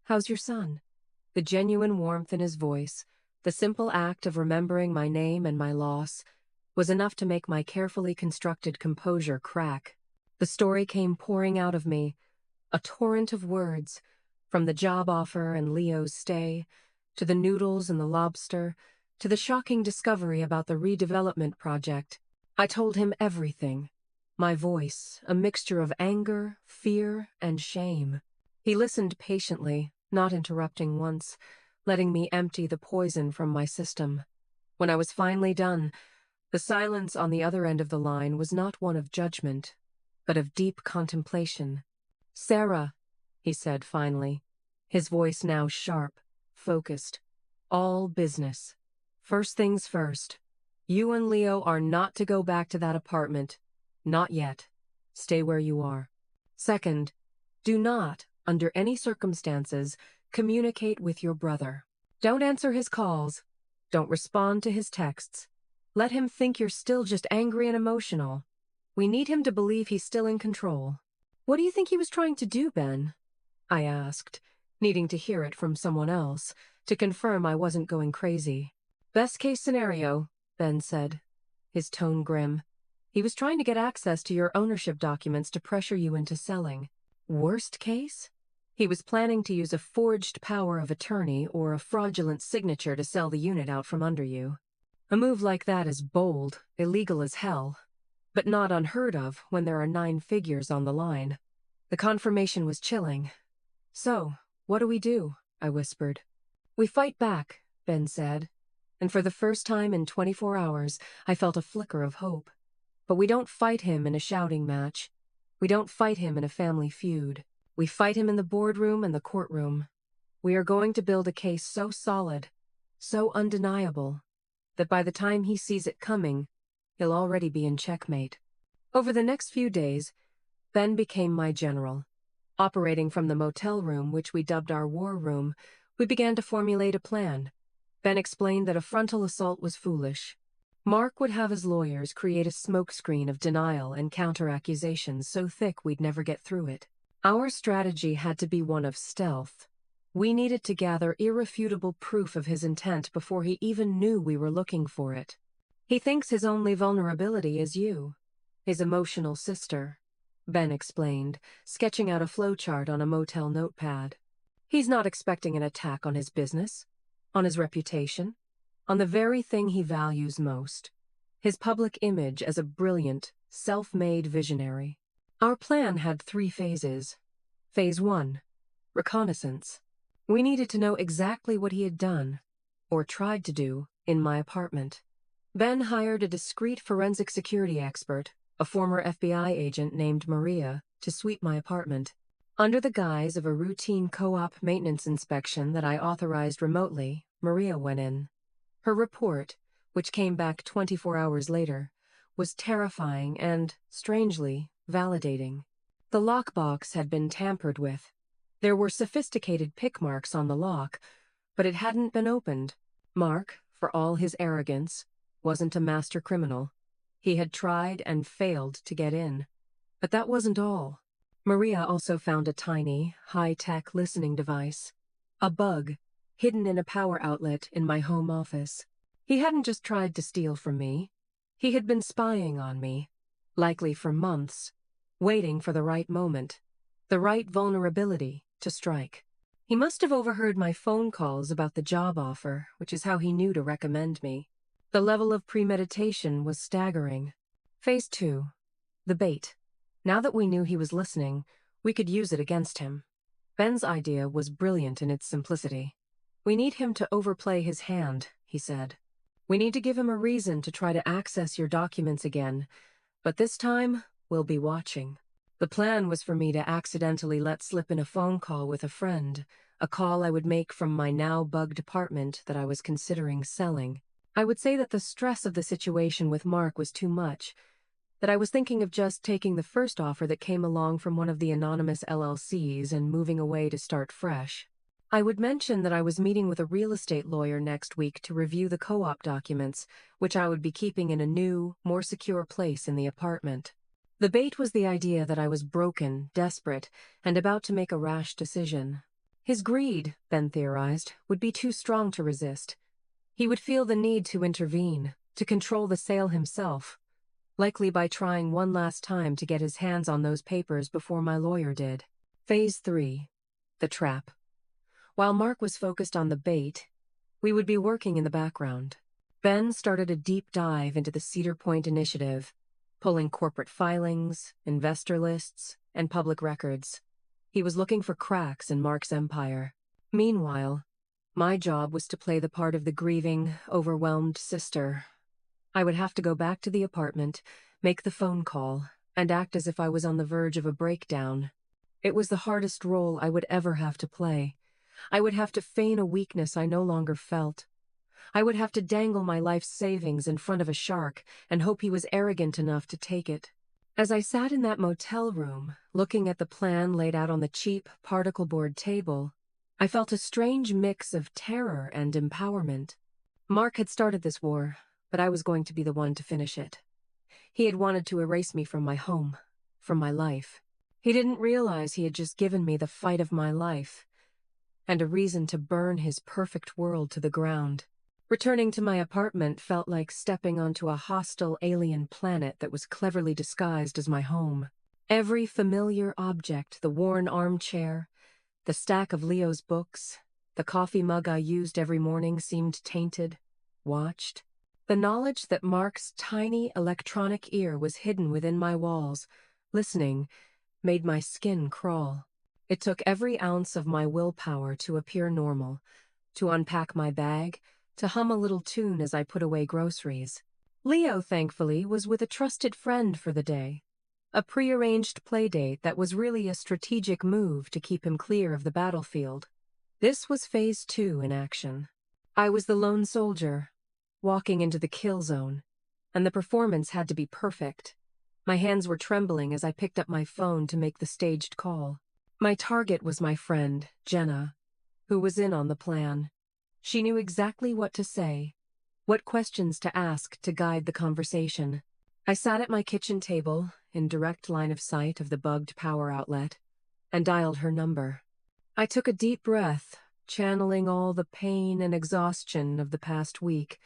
How's your son? The genuine warmth in his voice, the simple act of remembering my name and my loss, was enough to make my carefully constructed composure crack. The story came pouring out of me, a torrent of words, from the job offer and Leo's stay, to the noodles and the lobster, to the shocking discovery about the redevelopment project. I told him everything. My voice, a mixture of anger, fear, and shame. He listened patiently, not interrupting once, letting me empty the poison from my system. When I was finally done, the silence on the other end of the line was not one of judgment, but of deep contemplation. Sarah, he said finally, his voice now sharp, focused. All business. First things first. You and Leo are not to go back to that apartment. Not yet. Stay where you are. Second, do not, under any circumstances, communicate with your brother. Don't answer his calls. Don't respond to his texts. Let him think you're still just angry and emotional. We need him to believe he's still in control. What do you think he was trying to do, Ben? I asked, needing to hear it from someone else, to confirm I wasn't going crazy. Best case scenario, Ben said, his tone grim. He was trying to get access to your ownership documents to pressure you into selling. Worst case? He was planning to use a forged power of attorney or a fraudulent signature to sell the unit out from under you. A move like that is bold, illegal as hell, but not unheard of when there are 9 figures on the line. The confirmation was chilling. So, what do we do? I whispered. We fight back, Ben said, and for the first time in 24 hours, I felt a flicker of hope. But we don't fight him in a shouting match. We don't fight him in a family feud. We fight him in the boardroom and the courtroom. We are going to build a case so solid, so undeniable, that by the time he sees it coming, he'll already be in checkmate. Over the next few days, Ben became my general. Operating from the motel room, which we dubbed our war room, we began to formulate a plan. Ben explained that a frontal assault was foolish. Mark would have his lawyers create a smokescreen of denial and counter-accusations so thick we'd never get through it. Our strategy had to be one of stealth. We needed to gather irrefutable proof of his intent before he even knew we were looking for it. He thinks his only vulnerability is you, his emotional sister, Ben explained, sketching out a flowchart on a motel notepad. He's not expecting an attack on his business, on his reputation, on the very thing he values most, his public image as a brilliant, self-made visionary. Our plan had 3 phases. Phase 1, reconnaissance. We needed to know exactly what he had done, or tried to do, in my apartment. Ben hired a discreet forensic security expert, a former FBI agent named Maria, to sweep my apartment. Under the guise of a routine co-op maintenance inspection that I authorized remotely, Maria went in. Her report, which came back 24 hours later, was terrifying and, strangely, validating. The lockbox had been tampered with. There were sophisticated pick marks on the lock, but it hadn't been opened. Mark, for all his arrogance, wasn't a master criminal. He had tried and failed to get in. But that wasn't all. Maria also found a tiny, high-tech listening device. A bug, hidden in a power outlet in my home office. He hadn't just tried to steal from me. He had been spying on me, likely for months, waiting for the right moment, the right vulnerability to strike. He must have overheard my phone calls about the job offer, which is how he knew to recommend me. The level of premeditation was staggering. Phase 2. The bait. Now that we knew he was listening, we could use it against him. Ben's idea was brilliant in its simplicity. We need him to overplay his hand, he said. We need to give him a reason to try to access your documents again, but this time, we'll be watching. The plan was for me to accidentally let slip in a phone call with a friend, a call I would make from my now bugged apartment that I was considering selling. I would say that the stress of the situation with Mark was too much, that I was thinking of just taking the first offer that came along from one of the anonymous LLCs and moving away to start fresh. I would mention that I was meeting with a real estate lawyer next week to review the co-op documents, which I would be keeping in a new, more secure place in the apartment. The bait was the idea that I was broken, desperate, and about to make a rash decision. His greed, Ben theorized, would be too strong to resist. He would feel the need to intervene, to control the sale himself, likely by trying one last time to get his hands on those papers before my lawyer did. Phase 3. The trap. While Mark was focused on the bait, we would be working in the background. Ben started a deep dive into the Cedar Point initiative, pulling corporate filings, investor lists, and public records. He was looking for cracks in Mark's empire. Meanwhile, my job was to play the part of the grieving, overwhelmed sister. I would have to go back to the apartment, make the phone call, and act as if I was on the verge of a breakdown. It was the hardest role I would ever have to play. I would have to feign a weakness I no longer felt. I would have to dangle my life's savings in front of a shark and hope he was arrogant enough to take it. As I sat in that motel room, looking at the plan laid out on the cheap particle board table, I felt a strange mix of terror and empowerment. Mark had started this war, but I was going to be the one to finish it. He had wanted to erase me from my home, from my life. He didn't realize he had just given me the fight of my life, and a reason to burn his perfect world to the ground. Returning to my apartment felt like stepping onto a hostile alien planet that was cleverly disguised as my home. Every familiar object, the worn armchair, the stack of Leo's books, the coffee mug I used every morning seemed tainted, watched. The knowledge that Mark's tiny electronic ear was hidden within my walls, listening, made my skin crawl. It took every ounce of my willpower to appear normal, to unpack my bag, to hum a little tune as I put away groceries. Leo, thankfully, was with a trusted friend for the day. A prearranged playdate that was really a strategic move to keep him clear of the battlefield. This was Phase 2 in action. I was the lone soldier, walking into the kill zone, and the performance had to be perfect. My hands were trembling as I picked up my phone to make the staged call. My target was my friend, Jenna, who was in on the plan. She knew exactly what to say, what questions to ask to guide the conversation. I sat at my kitchen table, in direct line of sight of the bugged power outlet, and dialed her number. I took a deep breath, channeling all the pain and exhaustion of the past week,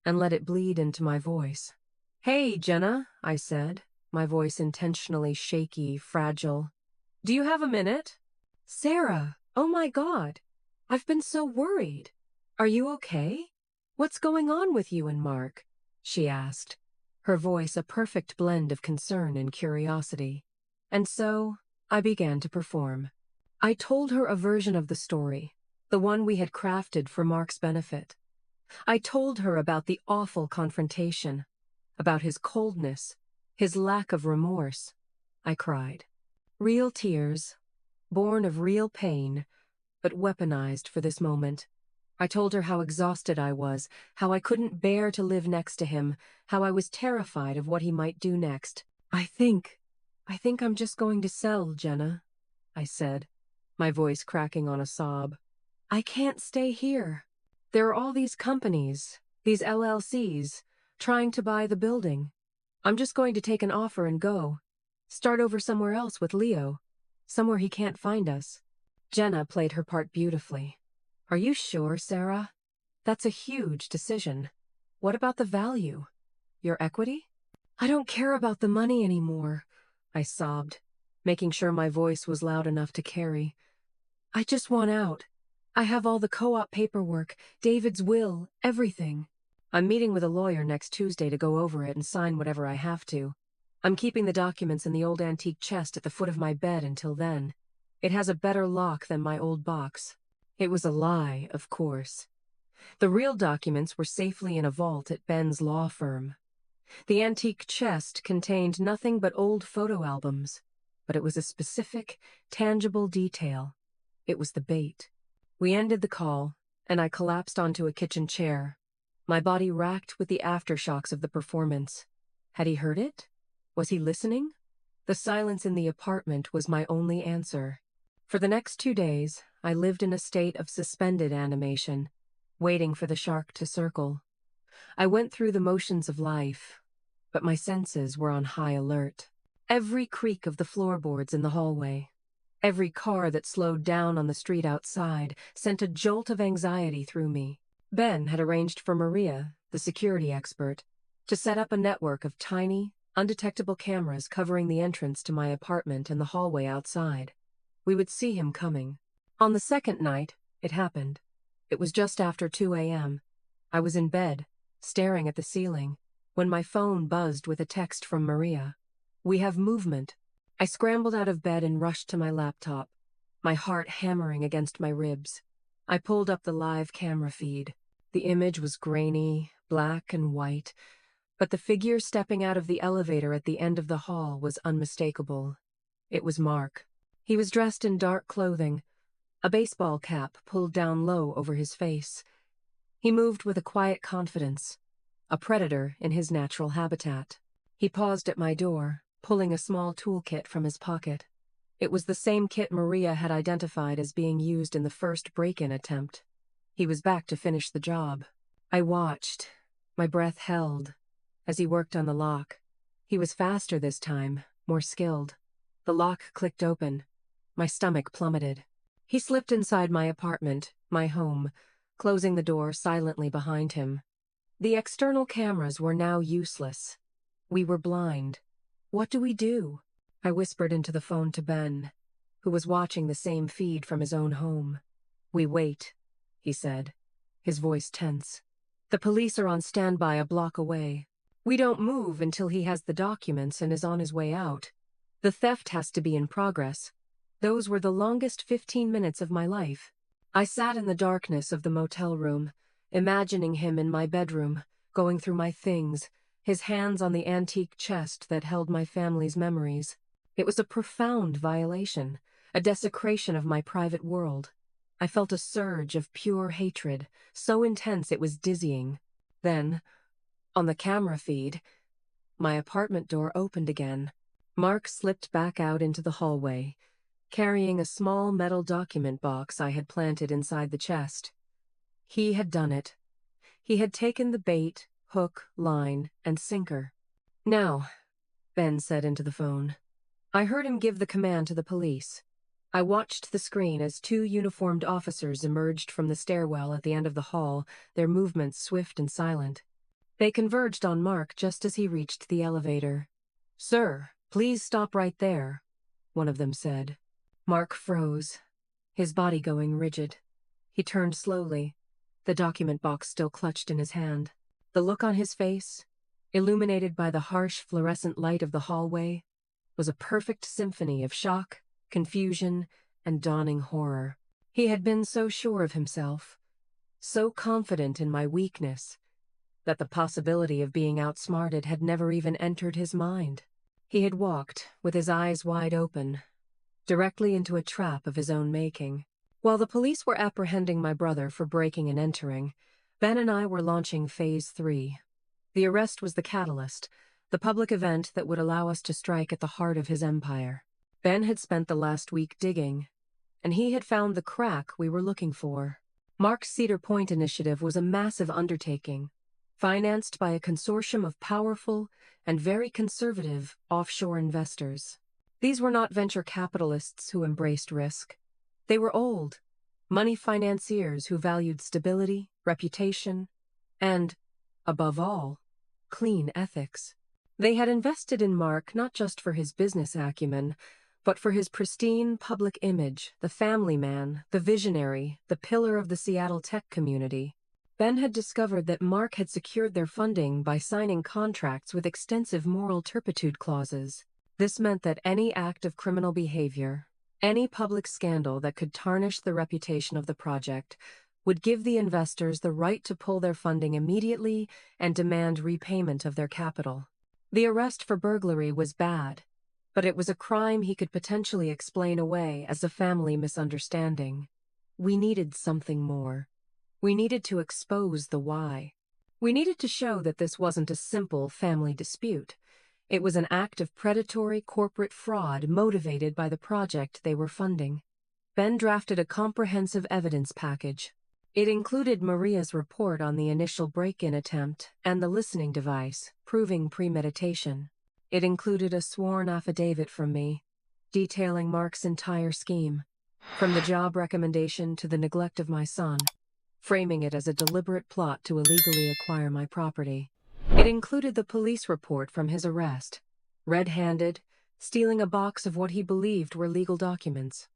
and let it bleed into my voice. "Hey, Jenna," I said, my voice intentionally shaky, fragile. "Do you have a minute?" "Sarah, oh my God, I've been so worried. Are you okay? What's going on with you and Mark?" she asked, her voice a perfect blend of concern and curiosity. And so, I began to perform. I told her a version of the story, the one we had crafted for Mark's benefit. I told her about the awful confrontation, about his coldness, his lack of remorse. I cried. Real tears, born of real pain, but weaponized for this moment. I told her how exhausted I was, how I couldn't bear to live next to him, how I was terrified of what he might do next. I think I'm just going to sell, Jenna," I said, my voice cracking on a sob. "I can't stay here. There are all these companies, these LLCs, trying to buy the building. I'm just going to take an offer and go. Start over somewhere else with Leo, somewhere he can't find us." Jenna played her part beautifully. "Are you sure, Sarah? That's a huge decision. What about the value? Your equity?" "I don't care about the money anymore," I sobbed, making sure my voice was loud enough to carry. "I just want out. I have all the co-op paperwork, David's will, everything. I'm meeting with a lawyer next Tuesday to go over it and sign whatever I have to. I'm keeping the documents in the old antique chest at the foot of my bed until then. It has a better lock than my old box." It was a lie, of course. The real documents were safely in a vault at Ben's law firm. The antique chest contained nothing but old photo albums, but it was a specific, tangible detail. It was the bait. We ended the call, and I collapsed onto a kitchen chair, my body racked with the aftershocks of the performance. Had he heard it? Was he listening? The silence in the apartment was my only answer. For the next 2 days, I lived in a state of suspended animation, waiting for the shark to circle. I went through the motions of life, but my senses were on high alert. Every creak of the floorboards in the hallway, every car that slowed down on the street outside sent a jolt of anxiety through me. Ben had arranged for Maria, the security expert, to set up a network of tiny, undetectable cameras covering the entrance to my apartment and the hallway outside. We would see him coming. On the second night, it happened. It was just after 2 a.m. I was in bed, staring at the ceiling, when my phone buzzed with a text from Maria. "We have movement." I scrambled out of bed and rushed to my laptop, my heart hammering against my ribs. I pulled up the live camera feed. The image was grainy, black and white, but the figure stepping out of the elevator at the end of the hall was unmistakable. It was Mark. He was dressed in dark clothing, a baseball cap pulled down low over his face. He moved with a quiet confidence, a predator in his natural habitat. He paused at my door, pulling a small toolkit from his pocket. It was the same kit Maria had identified as being used in the first break-in attempt. He was back to finish the job. I watched, my breath held, as he worked on the lock. He was faster this time, more skilled. The lock clicked open. My stomach plummeted. He slipped inside my apartment, my home, closing the door silently behind him. The external cameras were now useless. We were blind. What do we do? I whispered into the phone to Ben, who was watching the same feed from his own home. "We wait," he said, his voice tense. "The police are on standby a block away. We don't move until he has the documents and is on his way out. The theft has to be in progress." Those were the longest 15 minutes of my life. I sat in the darkness of the motel room, imagining him in my bedroom, going through my things, his hands on the antique chest that held my family's memories. It was a profound violation, a desecration of my private world. I felt a surge of pure hatred, so intense it was dizzying. Then, on the camera feed, my apartment door opened again. Mark slipped back out into the hallway, carrying a small metal document box I had planted inside the chest. He had done it. He had taken the bait, hook, line, and sinker. "Now," Ben said into the phone. I heard him give the command to the police. I watched the screen as 2 uniformed officers emerged from the stairwell at the end of the hall, their movements swift and silent. They converged on Mark just as he reached the elevator. "Sir, please stop right there," one of them said. Mark froze, his body going rigid. He turned slowly, the document box still clutched in his hand. The look on his face, illuminated by the harsh fluorescent light of the hallway, was a perfect symphony of shock, confusion, and dawning horror. He had been so sure of himself, so confident in my weakness, that the possibility of being outsmarted had never even entered his mind. He had walked, with his eyes wide open, directly into a trap of his own making. While the police were apprehending my brother for breaking and entering, Ben and I were launching Phase 3. The arrest was the catalyst, the public event that would allow us to strike at the heart of his empire. Ben had spent the last week digging, and he had found the crack we were looking for. Mark's Cedar Point initiative was a massive undertaking, financed by a consortium of powerful and very conservative offshore investors. These were not venture capitalists who embraced risk. They were old, money financiers who valued stability, reputation, and, above all, clean ethics. They had invested in Mark not just for his business acumen, but for his pristine public image, the family man, the visionary, the pillar of the Seattle tech community. Ben had discovered that Mark had secured their funding by signing contracts with extensive moral turpitude clauses. This meant that any act of criminal behavior, any public scandal that could tarnish the reputation of the project, would give the investors the right to pull their funding immediately and demand repayment of their capital. The arrest for burglary was bad, but it was a crime he could potentially explain away as a family misunderstanding. We needed something more. We needed to expose the why. We needed to show that this wasn't a simple family dispute. It was an act of predatory corporate fraud motivated by the project they were funding. Ben drafted a comprehensive evidence package. It included Maria's report on the initial break-in attempt and the listening device, proving premeditation. It included a sworn affidavit from me, detailing Mark's entire scheme, from the job recommendation to the neglect of my son, framing it as a deliberate plot to illegally acquire my property. It included the police report from his arrest, red-handed, stealing a box of what he believed were legal documents.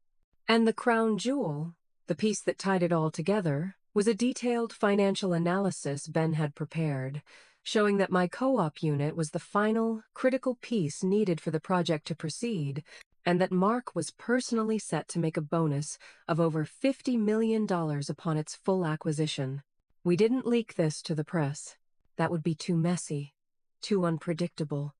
And the crown jewel, the piece that tied it all together, was a detailed financial analysis Ben had prepared, showing that my co-op unit was the final, critical piece needed for the project to proceed, and that Mark was personally set to make a bonus of over $50 million upon its full acquisition. We didn't leak this to the press. That would be too messy, too unpredictable.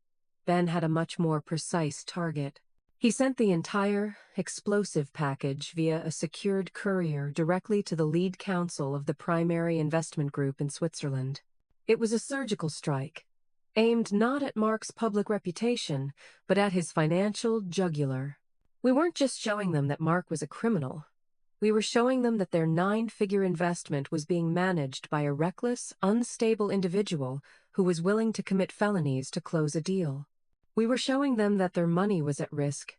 Ben had a much more precise target. He sent the entire explosive package via a secured courier directly to the lead counsel of the primary investment group in Switzerland. It was a surgical strike, aimed not at Mark's public reputation, but at his financial jugular. We weren't just showing them that Mark was a criminal. We were showing them that their 9-figure investment was being managed by a reckless, unstable individual who was willing to commit felonies to close a deal. We were showing them that their money was at risk,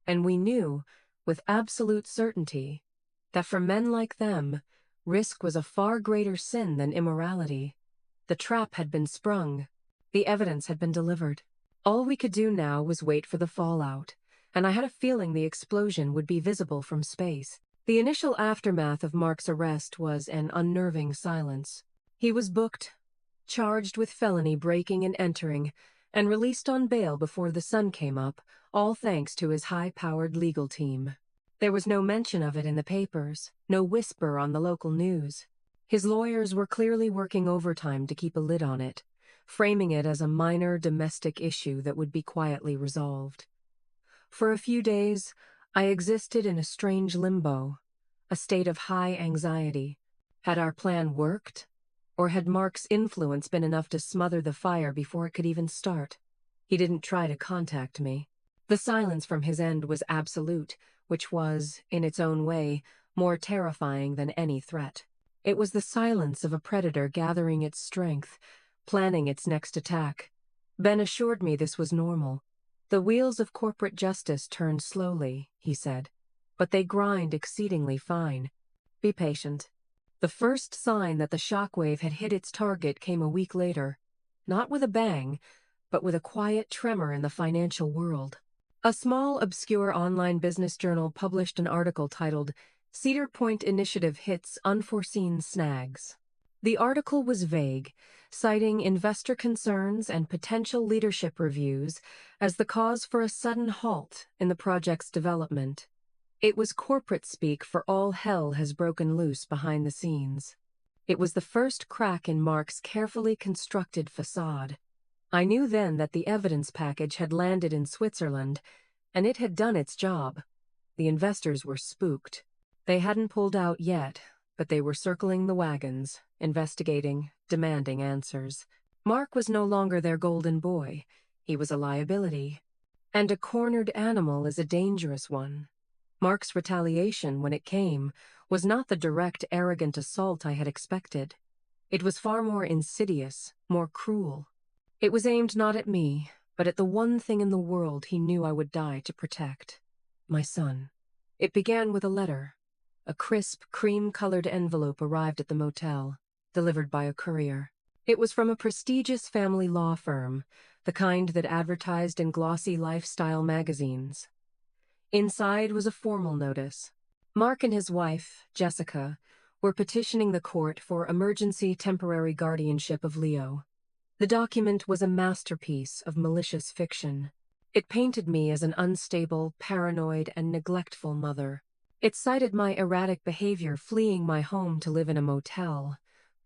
and we knew, with absolute certainty, that for men like them, risk was a far greater sin than immorality. The trap had been sprung. The evidence had been delivered. All we could do now was wait for the fallout, and I had a feeling the explosion would be visible from space. The initial aftermath of Mark's arrest was an unnerving silence. He was booked, charged with felony breaking and entering, and released on bail before the sun came up, all thanks to his high-powered legal team. There was no mention of it in the papers, no whisper on the local news. His lawyers were clearly working overtime to keep a lid on it, framing it as a minor domestic issue that would be quietly resolved. For a few days, I existed in a strange limbo, a state of high anxiety. Had our plan worked? Or had Mark's influence been enough to smother the fire before it could even start? He didn't try to contact me. The silence from his end was absolute, which was, in its own way, more terrifying than any threat. It was the silence of a predator gathering its strength, planning its next attack. Ben assured me this was normal. The wheels of corporate justice turn slowly, he said, but they grind exceedingly fine. Be patient. The first sign that the shockwave had hit its target came a week later, not with a bang, but with a quiet tremor in the financial world. A small, obscure online business journal published an article titled, "Cedar Point Initiative Hits Unforeseen Snags." The article was vague, citing investor concerns and potential leadership reviews as the cause for a sudden halt in the project's development. It was corporate speak for all hell has broken loose behind the scenes. It was the first crack in Mark's carefully constructed facade. I knew then that the evidence package had landed in Switzerland, and it had done its job. The investors were spooked. They hadn't pulled out yet, but they were circling the wagons, investigating, demanding answers. Mark was no longer their golden boy. He was a liability. And a cornered animal is a dangerous one. Mark's retaliation, when it came, was not the direct, arrogant assault I had expected. It was far more insidious, more cruel. It was aimed not at me, but at the one thing in the world he knew I would die to protect. My son. It began with a letter. A crisp, cream-colored envelope arrived at the motel, delivered by a courier. It was from a prestigious family law firm, the kind that advertised in glossy lifestyle magazines. Inside was a formal notice. Mark and his wife, Jessica, were petitioning the court for emergency temporary guardianship of Leo. The document was a masterpiece of malicious fiction. It painted me as an unstable, paranoid, and neglectful mother. It cited my erratic behavior, fleeing my home to live in a motel,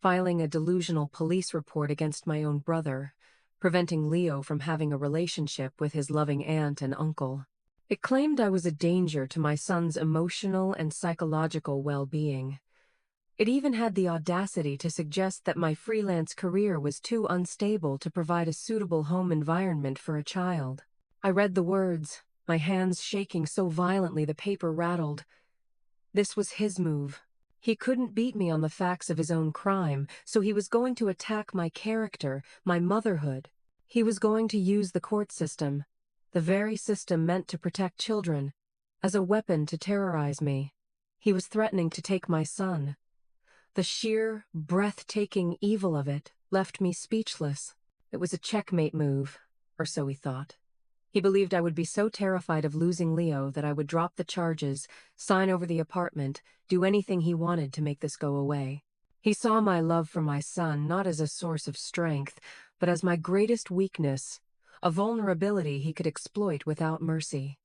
filing a delusional police report against my own brother, preventing Leo from having a relationship with his loving aunt and uncle. It claimed I was a danger to my son's emotional and psychological well-being. It even had the audacity to suggest that my freelance career was too unstable to provide a suitable home environment for a child. I read the words, my hands shaking so violently the paper rattled. This was his move. He couldn't beat me on the facts of his own crime, so he was going to attack my character, my motherhood. He was going to use the court system, the very system meant to protect children, as a weapon to terrorize me. He was threatening to take my son. The sheer, breathtaking evil of it left me speechless. It was a checkmate move, or so he thought. He believed I would be so terrified of losing Leo that I would drop the charges, sign over the apartment, do anything he wanted to make this go away. He saw my love for my son not as a source of strength, but as my greatest weakness, a vulnerability he could exploit without mercy.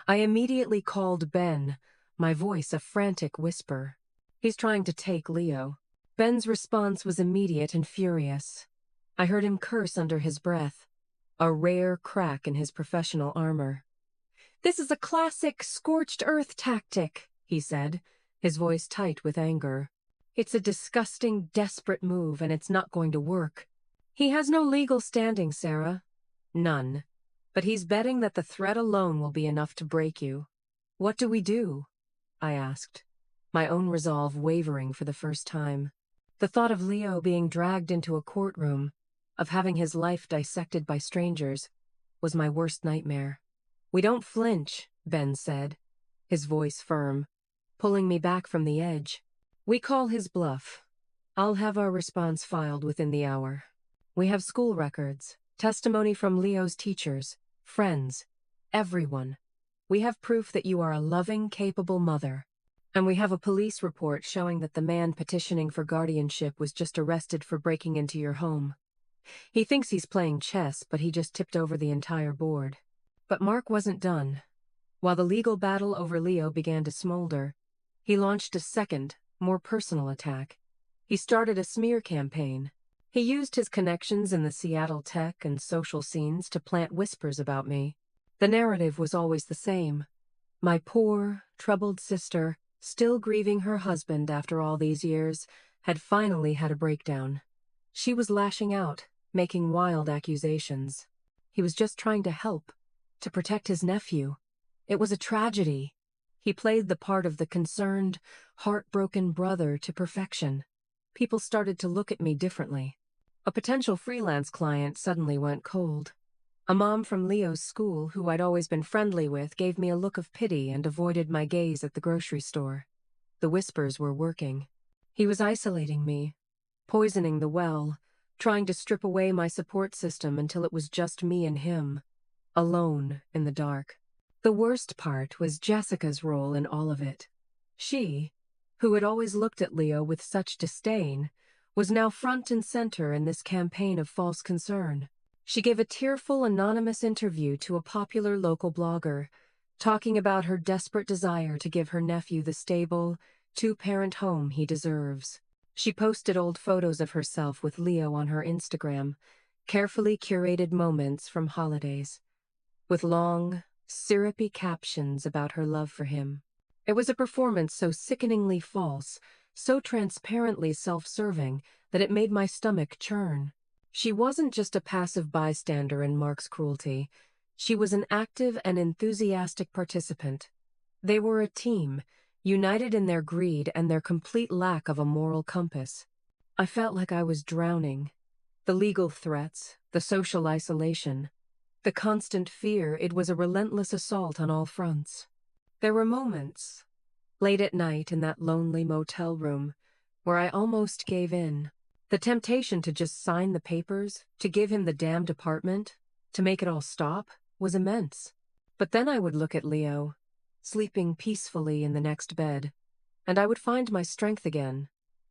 I immediately called Ben, my voice a frantic whisper. "He's trying to take Leo." Ben's response was immediate and furious. I heard him curse under his breath, a rare crack in his professional armor. "This is a classic scorched earth tactic," he said, his voice tight with anger. "It's a disgusting, desperate move, and it's not going to work. He has no legal standing, Sarah. None. But he's betting that the threat alone will be enough to break you. What do we do?" I asked, my own resolve wavering for the first time. The thought of Leo being dragged into a courtroom, of having his life dissected by strangers, was my worst nightmare. "We don't flinch," Ben said, his voice firm, pulling me back from the edge. "We call his bluff. I'll have our response filed within the hour. We have school records, testimony from Leo's teachers, friends, everyone. We have proof that you are a loving, capable mother. And we have a police report showing that the man petitioning for guardianship was just arrested for breaking into your home. He thinks he's playing chess, but he just tipped over the entire board." But Mark wasn't done. While the legal battle over Leo began to smolder, he launched a second, more personal attack. He started a smear campaign. He used his connections in the Seattle tech and social scenes to plant whispers about me. The narrative was always the same. My poor, troubled sister, still grieving her husband after all these years, had finally had a breakdown. She was lashing out, making wild accusations. He was just trying to help, to protect his nephew. It was a tragedy. He played the part of the concerned, heartbroken brother to perfection. People started to look at me differently. A potential freelance client suddenly went cold. A mom from Leo's school, who I'd always been friendly with, gave me a look of pity and avoided my gaze at the grocery store. The whispers were working. He was isolating me, poisoning the well, trying to strip away my support system until it was just me and him, alone in the dark. The worst part was Jessica's role in all of it. She, who had always looked at Leo with such disdain, was now front and center in this campaign of false concern. She gave a tearful, anonymous interview to a popular local blogger, talking about her desperate desire to give her nephew the stable, two-parent home he deserves. She posted old photos of herself with Leo on her Instagram, carefully curated moments from holidays, with long, syrupy captions about her love for him. It was a performance so sickeningly false, so transparently self-serving, that it made my stomach churn. She wasn't just a passive bystander in Mark's cruelty. She was an active and enthusiastic participant. They were a team, united in their greed and their complete lack of a moral compass. I felt like I was drowning. The legal threats, the social isolation, the constant fear. It was a relentless assault on all fronts. There were moments, late at night in that lonely motel room, where I almost gave in. The temptation to just sign the papers, to give him the damned apartment, to make it all stop, was immense. But then I would look at Leo, sleeping peacefully in the next bed, and I would find my strength again.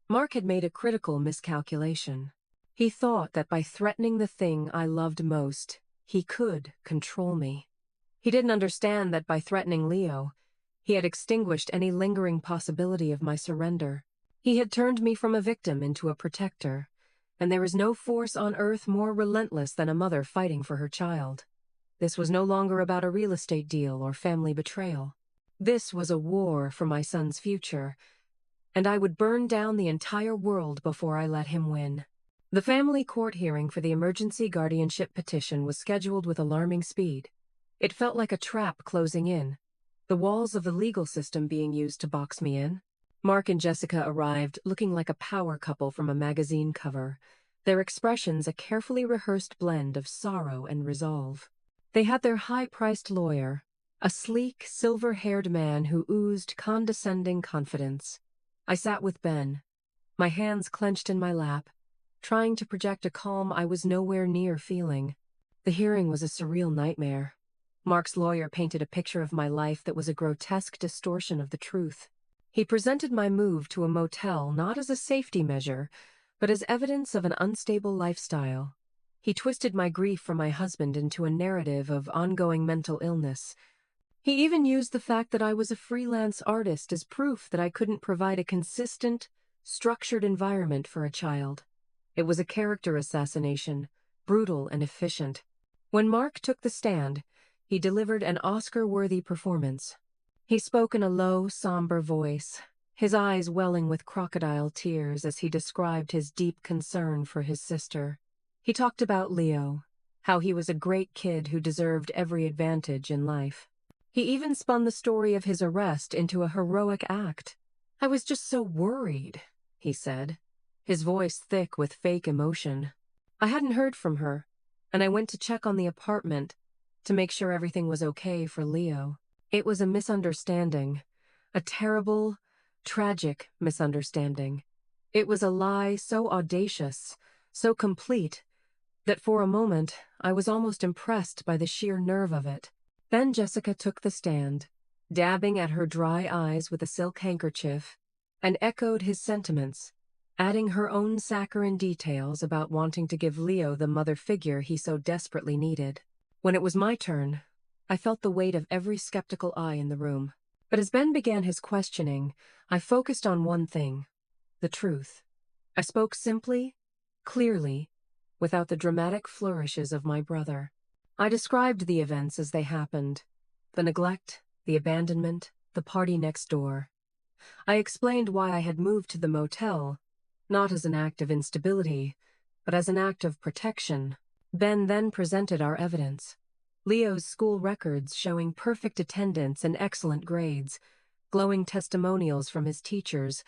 Mark had made a critical miscalculation. He thought that by threatening the thing I loved most, he could control me. He didn't understand that by threatening Leo, He had extinguished any lingering possibility of my surrender. He had turned me from a victim into a protector, and there is no force on earth more relentless than a mother fighting for her child. This was no longer about a real estate deal or family betrayal. This was a war for my son's future, and I would burn down the entire world before I let him win. The family court hearing for the emergency guardianship petition was scheduled with alarming speed. It felt like a trap closing in, the walls of the legal system being used to box me in. Mark and Jessica arrived looking like a power couple from a magazine cover, their expressions a carefully rehearsed blend of sorrow and resolve. They had their high-priced lawyer, a sleek, silver-haired man who oozed condescending confidence. I sat with Ben, my hands clenched in my lap, trying to project a calm I was nowhere near feeling. The hearing was a surreal nightmare. Mark's lawyer painted a picture of my life that was a grotesque distortion of the truth. He presented my move to a motel not as a safety measure, but as evidence of an unstable lifestyle. He twisted my grief for my husband into a narrative of ongoing mental illness. He even used the fact that I was a freelance artist as proof that I couldn't provide a consistent, structured environment for a child. It was a character assassination, brutal and efficient. When Mark took the stand, he delivered an Oscar-worthy performance. He spoke in a low, somber voice, his eyes welling with crocodile tears as he described his deep concern for his sister. He talked about Leo, how he was a great kid who deserved every advantage in life. He even spun the story of his arrest into a heroic act. "I was just so worried," he said, his voice thick with fake emotion. "I hadn't heard from her, and I went to check on the apartment to make sure everything was okay for Leo. It was a misunderstanding, a terrible, tragic misunderstanding. It was a lie so audacious, so complete, that for a moment I was almost impressed by the sheer nerve of it." Then Jessica took the stand, dabbing at her dry eyes with a silk handkerchief, and echoed his sentiments, adding her own saccharine details about wanting to give Leo the mother figure he so desperately needed. When it was my turn, I felt the weight of every skeptical eye in the room. But as Ben began his questioning, I focused on one thing: the truth. I spoke simply, clearly, without the dramatic flourishes of my brother. I described the events as they happened: the neglect, the abandonment, the party next door. I explained why I had moved to the motel, not as an act of instability, but as an act of protection. Ben then presented our evidence: Leo's school records showing perfect attendance and excellent grades, glowing testimonials from his teachers,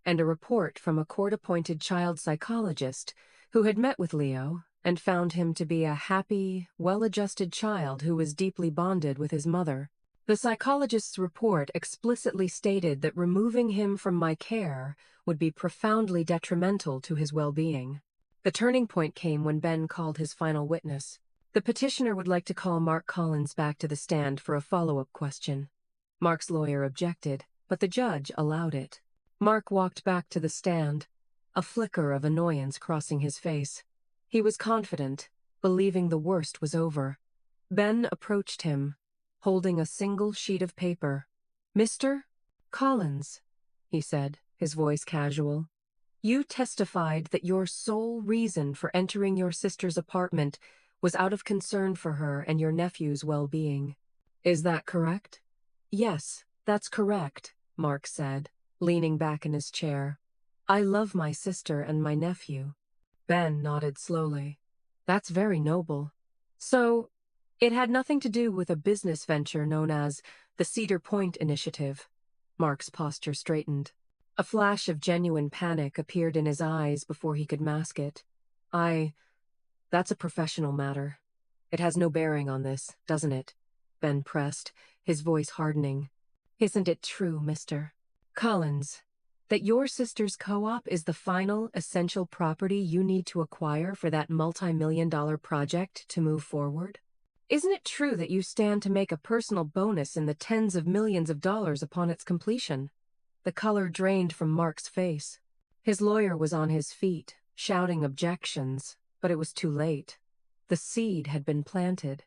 and a report from a court-appointed child psychologist who had met with Leo and found him to be a happy, well-adjusted child who was deeply bonded with his mother. The psychologist's report explicitly stated that removing him from my care would be profoundly detrimental to his well-being. The turning point came when Ben called his final witness. The petitioner would like to call Mark Collins back to the stand for a follow-up question. Mark's lawyer objected, but the judge allowed it. Mark walked back to the stand, a flicker of annoyance crossing his face. He was confident, believing the worst was over. Ben approached him, holding a single sheet of paper. "Mr. Collins," he said, his voice casual, "you testified that your sole reason for entering your sister's apartment was out of concern for her and your nephew's well-being. Is that correct?" "Yes, that's correct," Mark said, leaning back in his chair. "I love my sister and my nephew." Ben nodded slowly. "That's very noble. So, it had nothing to do with a business venture known as the Cedar Point Initiative." Mark's posture straightened. A flash of genuine panic appeared in his eyes before he could mask it. That's a professional matter. It has no bearing on this, doesn't it?" Ben pressed, his voice hardening. "Isn't it true, Mr. Collins, that your sister's co-op is the final, essential property you need to acquire for that multi-million-dollar project to move forward? Isn't it true that you stand to make a personal bonus in the tens of millions of dollars upon its completion?" The color drained from Mark's face. His lawyer was on his feet, shouting objections, but it was too late. The seed had been planted.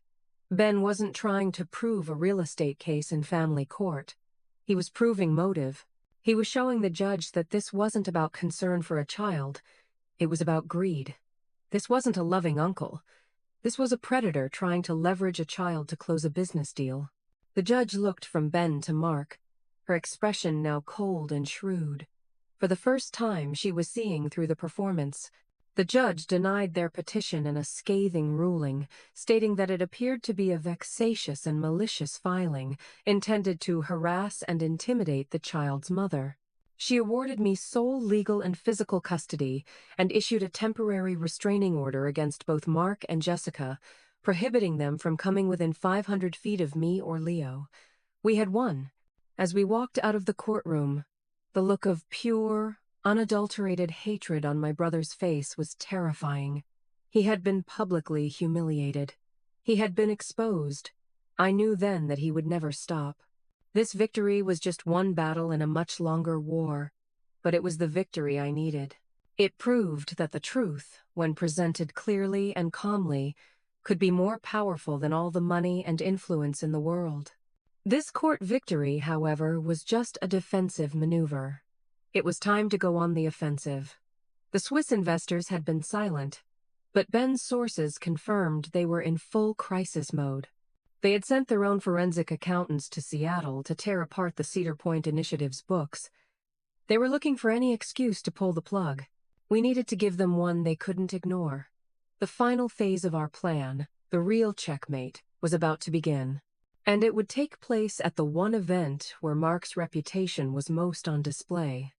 Ben wasn't trying to prove a real estate case in family court. He was proving motive. He was showing the judge that this wasn't about concern for a child. It was about greed. This wasn't a loving uncle. This was a predator trying to leverage a child to close a business deal. The judge looked from Ben to Mark, her expression now cold and shrewd. For the first time, she was seeing through the performance. The judge denied their petition in a scathing ruling, stating that it appeared to be a vexatious and malicious filing, intended to harass and intimidate the child's mother. She awarded me sole legal and physical custody and issued a temporary restraining order against both Mark and Jessica, prohibiting them from coming within 500 feet of me or Leo. We had won. As we walked out of the courtroom, the look of pure, unadulterated hatred on my brother's face was terrifying. He had been publicly humiliated. He had been exposed. I knew then that he would never stop. This victory was just one battle in a much longer war, but it was the victory I needed. It proved that the truth, when presented clearly and calmly, could be more powerful than all the money and influence in the world. This court victory, however, was just a defensive maneuver. It was time to go on the offensive. The Swiss investors had been silent, but Ben's sources confirmed they were in full crisis mode. They had sent their own forensic accountants to Seattle to tear apart the Cedar Point Initiative's books. They were looking for any excuse to pull the plug. We needed to give them one they couldn't ignore. The final phase of our plan, the real checkmate, was about to begin. And it would take place at the one event where Mark's reputation was most on display.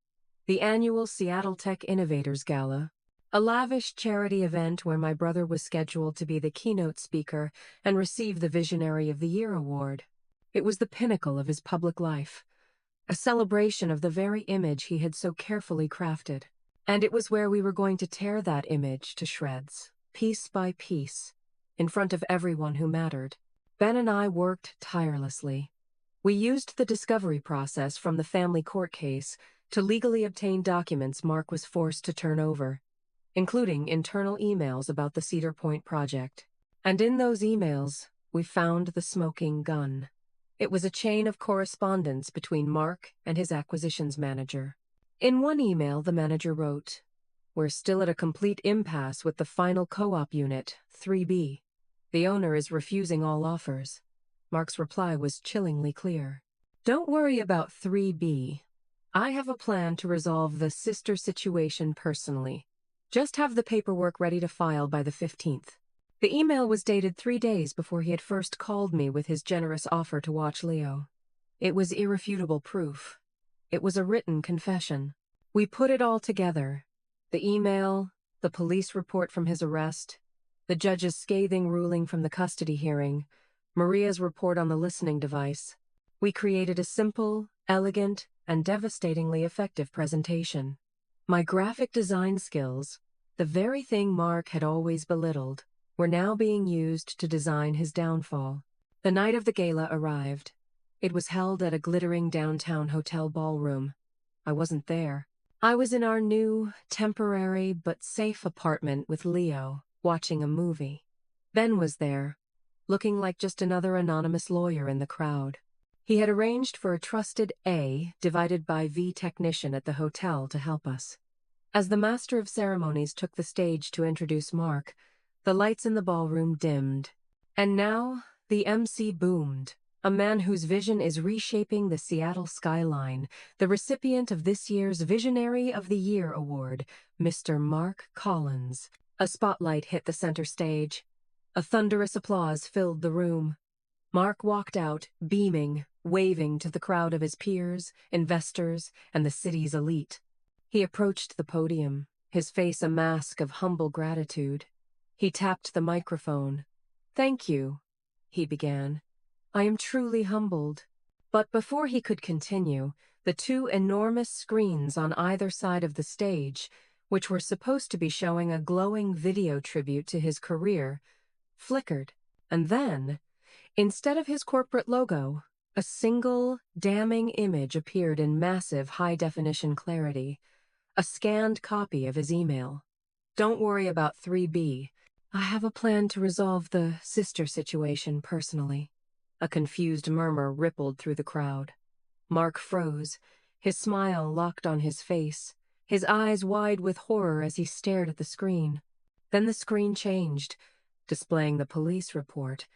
The annual Seattle Tech Innovators Gala, a lavish charity event where my brother was scheduled to be the keynote speaker and receive the Visionary of the Year award. It was the pinnacle of his public life, a celebration of the very image he had so carefully crafted. And it was where we were going to tear that image to shreds, piece by piece, in front of everyone who mattered. Ben and I worked tirelessly. We used the discovery process from the family court case to legally obtain documents Mark was forced to turn over, including internal emails about the Cedar Point project. And in those emails, we found the smoking gun. It was a chain of correspondence between Mark and his acquisitions manager. In one email, the manager wrote, "We're still at a complete impasse with the final co-op unit, 3B. The owner is refusing all offers." Mark's reply was chillingly clear. "Don't worry about 3B. I have a plan to resolve the sister situation personally. Just have the paperwork ready to file by the 15th. The email was dated 3 days before he had first called me with his generous offer to watch Leo. It was irrefutable proof. It was a written confession. We put it all together. The email, the police report from his arrest, the judge's scathing ruling from the custody hearing, Maria's report on the listening device. We created a simple, elegant, and devastatingly effective presentation. My graphic design skills, the very thing Mark had always belittled, were now being used to design his downfall. The night of the gala arrived. It was held at a glittering downtown hotel ballroom. I wasn't there. I was in our new, temporary but safe apartment with Leo, watching a movie. Ben was there, looking like just another anonymous lawyer in the crowd. He had arranged for a trusted A divided by V technician at the hotel to help us. As the master of ceremonies took the stage to introduce Mark, the lights in the ballroom dimmed. And now, the MC boomed. A man whose vision is reshaping the Seattle skyline, the recipient of this year's Visionary of the Year award, Mr. Mark Collins. A spotlight hit the center stage. A thunderous applause filled the room. Mark walked out, beaming, waving to the crowd of his peers, investors, and the city's elite. He approached the podium, his face a mask of humble gratitude. He tapped the microphone. "Thank you," he began. "I am truly humbled." But before he could continue, the two enormous screens on either side of the stage, which were supposed to be showing a glowing video tribute to his career, flickered. And then, instead of his corporate logo, a single, damning image appeared in massive, high-definition clarity. A scanned copy of his email. "Don't worry about 3B. I have a plan to resolve the sister situation personally." A confused murmur rippled through the crowd. Mark froze, his smile locked on his face, his eyes wide with horror as he stared at the screen. Then the screen changed, displaying the police report,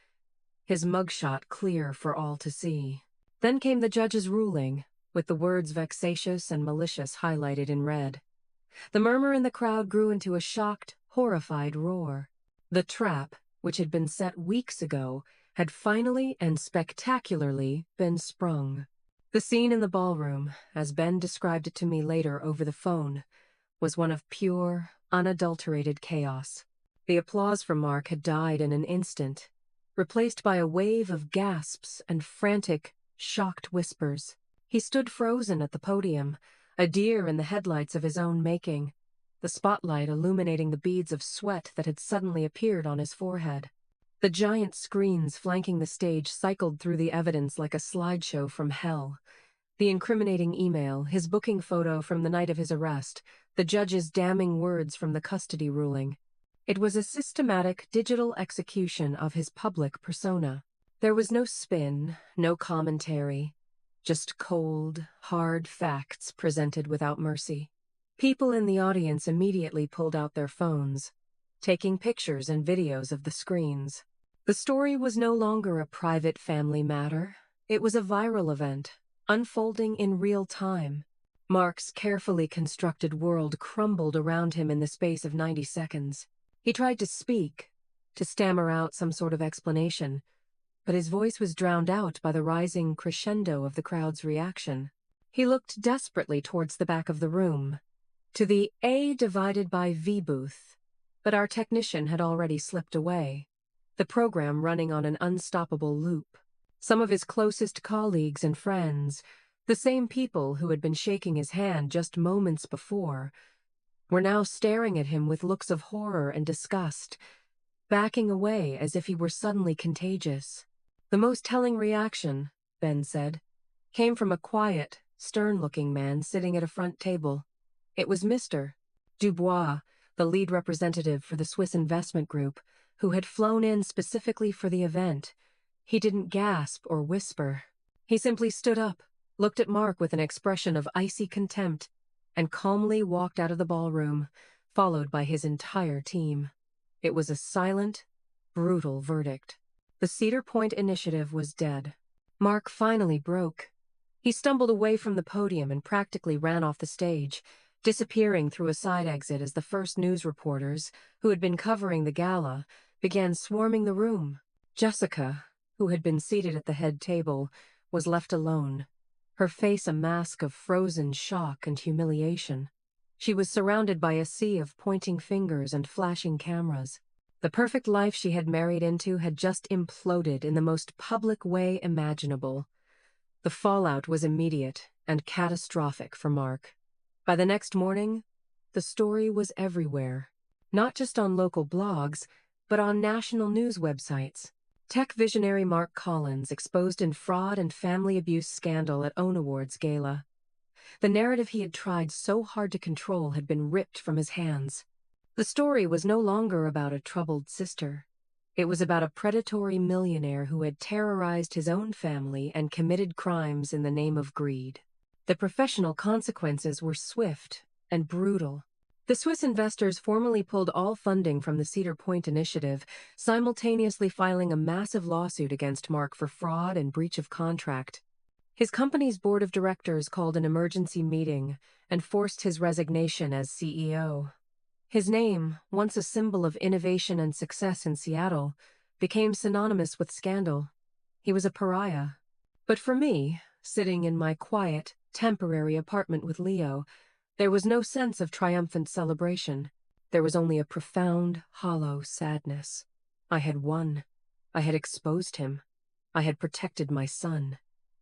his mugshot clear for all to see. Then came the judge's ruling, with the words vexatious and malicious highlighted in red. The murmur in the crowd grew into a shocked, horrified roar. The trap, which had been set weeks ago, had finally and spectacularly been sprung. The scene in the ballroom, as Ben described it to me later over the phone, was one of pure, unadulterated chaos. The applause for Mark had died in an instant, replaced by a wave of gasps and frantic, shocked whispers. He stood frozen at the podium, a deer in the headlights of his own making, the spotlight illuminating the beads of sweat that had suddenly appeared on his forehead. The giant screens flanking the stage cycled through the evidence like a slideshow from hell. The incriminating email, his booking photo from the night of his arrest, the judge's damning words from the custody ruling. It was a systematic digital execution of his public persona. There was no spin, no commentary, just cold, hard facts presented without mercy. People in the audience immediately pulled out their phones, taking pictures and videos of the screens. The story was no longer a private family matter. It was a viral event, unfolding in real time. Mark's carefully constructed world crumbled around him in the space of 90 seconds. He tried to speak, to stammer out some sort of explanation, but his voice was drowned out by the rising crescendo of the crowd's reaction. He looked desperately towards the back of the room, to the A divided by V booth, but our technician had already slipped away, the program running on an unstoppable loop. Some of his closest colleagues and friends, the same people who had been shaking his hand just moments before, were now staring at him with looks of horror and disgust, backing away as if he were suddenly contagious. The most telling reaction, Ben said, came from a quiet, stern-looking man sitting at a front table. It was Mr. Dubois, the lead representative for the Swiss investment group, who had flown in specifically for the event. He didn't gasp or whisper. He simply stood up, looked at Mark with an expression of icy contempt, and calmly walked out of the ballroom, followed by his entire team. It was a silent, brutal verdict. The Cedar Point initiative was dead. Mark finally broke. He stumbled away from the podium and practically ran off the stage, disappearing through a side exit as the first news reporters, who had been covering the gala, began swarming the room. Jessica, who had been seated at the head table, was left alone, her face a mask of frozen shock and humiliation. She was surrounded by a sea of pointing fingers and flashing cameras. The perfect life she had married into had just imploded in the most public way imaginable. The fallout was immediate and catastrophic for Mark. By the next morning, the story was everywhere, not just on local blogs, but on national news websites. Tech visionary Mark Collins exposed in fraud and family abuse scandal at OWN Awards Gala. The narrative he had tried so hard to control had been ripped from his hands. The story was no longer about a troubled sister. It was about a predatory millionaire who had terrorized his own family and committed crimes in the name of greed. The professional consequences were swift and brutal. The Swiss investors formally pulled all funding from the Cedar Point initiative, simultaneously filing a massive lawsuit against Mark for fraud and breach of contract. His company's board of directors called an emergency meeting and forced his resignation as CEO. His name, once a symbol of innovation and success in Seattle, became synonymous with scandal. He was a pariah. But for me, sitting in my quiet, temporary apartment with Leo, there was no sense of triumphant celebration. There was only a profound, hollow sadness. I had won. I had exposed him. I had protected my son.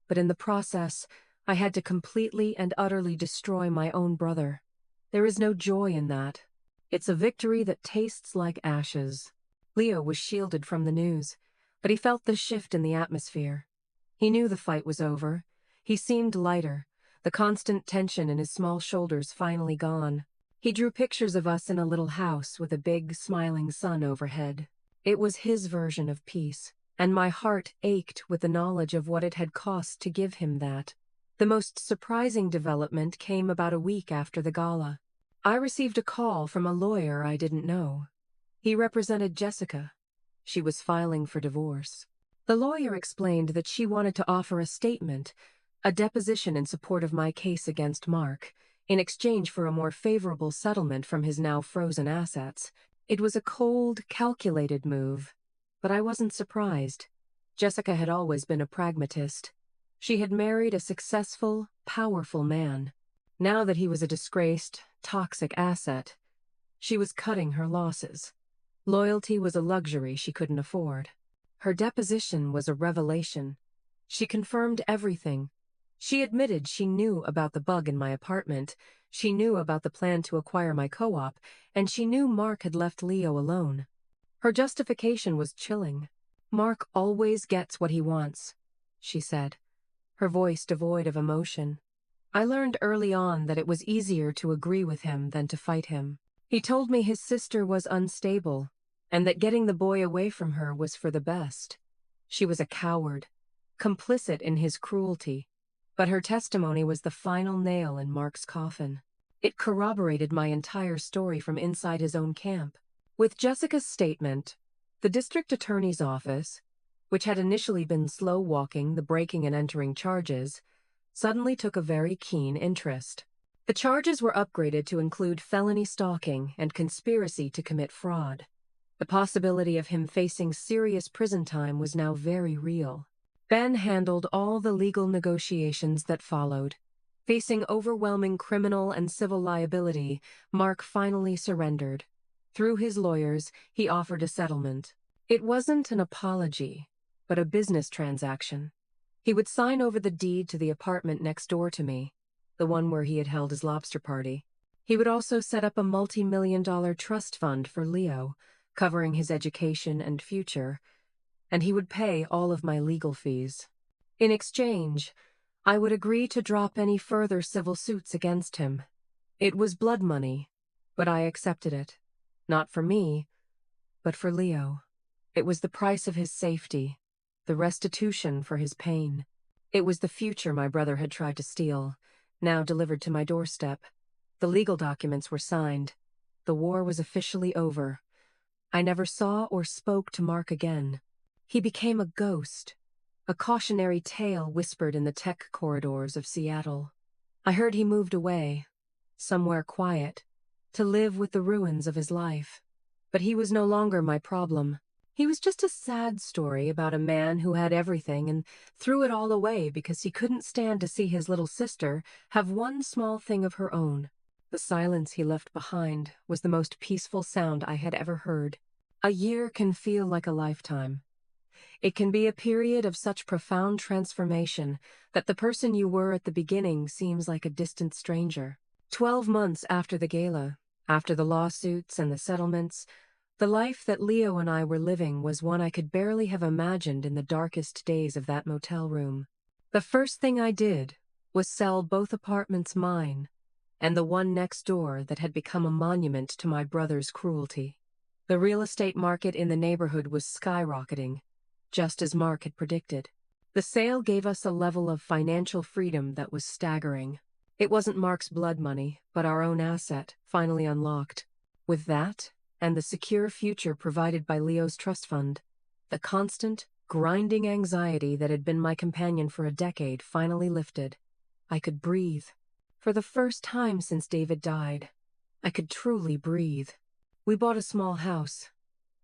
But in the process, I had to completely and utterly destroy my own brother. There is no joy in that. It's a victory that tastes like ashes. Leo was shielded from the news, but he felt the shift in the atmosphere. He knew the fight was over. He seemed lighter, the constant tension in his small shoulders finally gone. He drew pictures of us in a little house with a big, smiling sun overhead. It was his version of peace, and my heart ached with the knowledge of what it had cost to give him that. The most surprising development came about a week after the gala. I received a call from a lawyer I didn't know. He represented Jessica. She was filing for divorce. The lawyer explained that she wanted to offer a statement, a deposition in support of my case against Mark, in exchange for a more favorable settlement from his now frozen assets. It was a cold, calculated move, but I wasn't surprised. Jessica had always been a pragmatist. She had married a successful, powerful man. Now that he was a disgraced, toxic asset, she was cutting her losses. Loyalty was a luxury she couldn't afford. Her deposition was a revelation. She confirmed everything. She admitted she knew about the bug in my apartment, she knew about the plan to acquire my co-op, and she knew Mark had left Leo alone. Her justification was chilling. "Mark always gets what he wants," she said, her voice devoid of emotion. I learned early on that it was easier to agree with him than to fight him. He told me his sister was unstable, and that getting the boy away from her was for the best. She was a coward, complicit in his cruelty, but her testimony was the final nail in Mark's coffin. It corroborated my entire story from inside his own camp. With Jessica's statement, the district attorney's office, which had initially been slow-walking the breaking and entering charges, suddenly took a very keen interest. The charges were upgraded to include felony stalking and conspiracy to commit fraud. The possibility of him facing serious prison time was now very real. Ben handled all the legal negotiations that followed. Facing overwhelming criminal and civil liability, Mark finally surrendered. Through his lawyers, he offered a settlement. It wasn't an apology, but a business transaction. He would sign over the deed to the apartment next door to me, the one where he had held his lobster party. He would also set up a multi-million-dollar trust fund for Leo, covering his education and future, and he would pay all of my legal fees. In exchange, I would agree to drop any further civil suits against him. It was blood money, but I accepted it. Not for me, but for Leo. It was the price of his safety, the restitution for his pain. It was the future my brother had tried to steal, now delivered to my doorstep. The legal documents were signed. The war was officially over. I never saw or spoke to Mark again. He became a ghost, a cautionary tale whispered in the tech corridors of Seattle. I heard he moved away, somewhere quiet, to live with the ruins of his life. But he was no longer my problem. He was just a sad story about a man who had everything and threw it all away because he couldn't stand to see his little sister have one small thing of her own. The silence he left behind was the most peaceful sound I had ever heard. A year can feel like a lifetime. It can be a period of such profound transformation that the person you were at the beginning seems like a distant stranger. 12 months after the gala, after the lawsuits and the settlements, the life that Leo and I were living was one I could barely have imagined in the darkest days of that motel room. The first thing I did was sell both apartments mine, and the one next door that had become a monument to my brother's cruelty. The real estate market in the neighborhood was skyrocketing, just as Mark had predicted. The sale gave us a level of financial freedom that was staggering. It wasn't Mark's blood money, but our own asset, finally unlocked. With that, and the secure future provided by Leo's trust fund, the constant, grinding anxiety that had been my companion for a decade finally lifted. I could breathe. For the first time since David died, I could truly breathe. We bought a small house.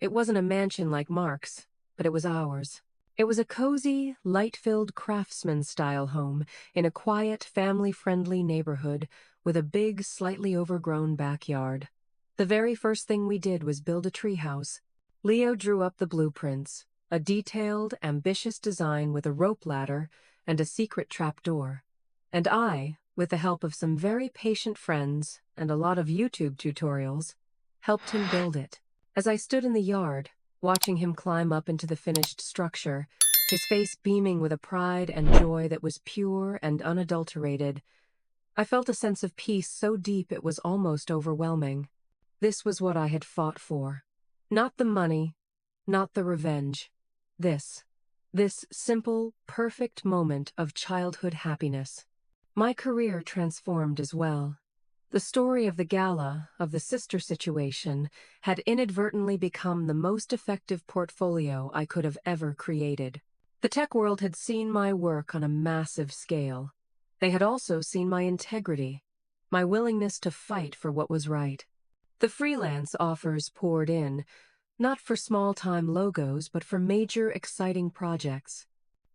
It wasn't a mansion like Mark's, but it was ours. It was a cozy, light-filled craftsman-style home in a quiet, family-friendly neighborhood with a big, slightly overgrown backyard. The very first thing we did was build a treehouse. Leo drew up the blueprints, a detailed, ambitious design with a rope ladder and a secret trapdoor. And I, with the help of some very patient friends and a lot of YouTube tutorials, helped him build it. As I stood in the yard, watching him climb up into the finished structure, his face beaming with a pride and joy that was pure and unadulterated, I felt a sense of peace so deep it was almost overwhelming. This was what I had fought for. Not the money, not the revenge. This simple, perfect moment of childhood happiness. My career transformed as well. The story of the gala, of the sister situation, had inadvertently become the most effective portfolio I could have ever created. The tech world had seen my work on a massive scale. They had also seen my integrity, my willingness to fight for what was right. The freelance offers poured in, not for small-time logos, but for major, exciting projects.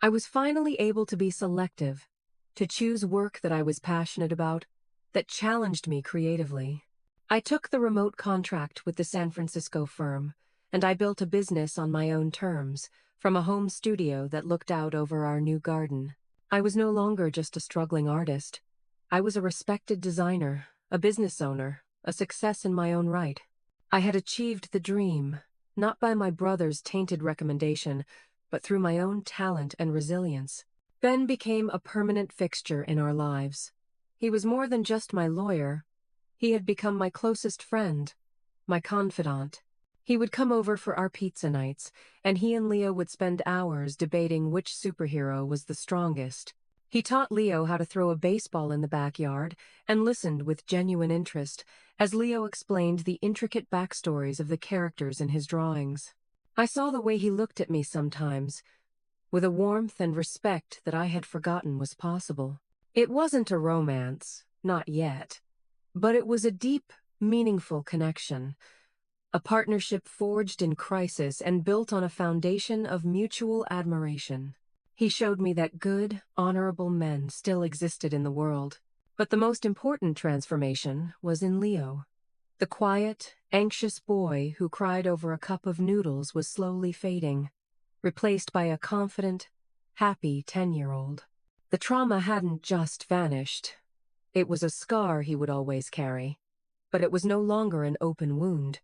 I was finally able to be selective, to choose work that I was passionate about, that challenged me creatively. I took the remote contract with the San Francisco firm, and I built a business on my own terms, from a home studio that looked out over our new garden. I was no longer just a struggling artist. I was a respected designer, a business owner, a success in my own right. I had achieved the dream, not by my brother's tainted recommendation, but through my own talent and resilience. Ben became a permanent fixture in our lives. He was more than just my lawyer. He had become my closest friend, my confidant. He would come over for our pizza nights, and he and Leo would spend hours debating which superhero was the strongest. He taught Leo how to throw a baseball in the backyard and listened with genuine interest as Leo explained the intricate backstories of the characters in his drawings. I saw the way he looked at me sometimes, with a warmth and respect that I had forgotten was possible. It wasn't a romance, not yet, but it was a deep, meaningful connection, a partnership forged in crisis and built on a foundation of mutual admiration. He showed me that good, honorable men still existed in the world. But the most important transformation was in Leo. The quiet, anxious boy who cried over a cup of noodles was slowly fading, replaced by a confident, happy 10-year-old. The trauma hadn't just vanished. It was a scar he would always carry, but it was no longer an open wound.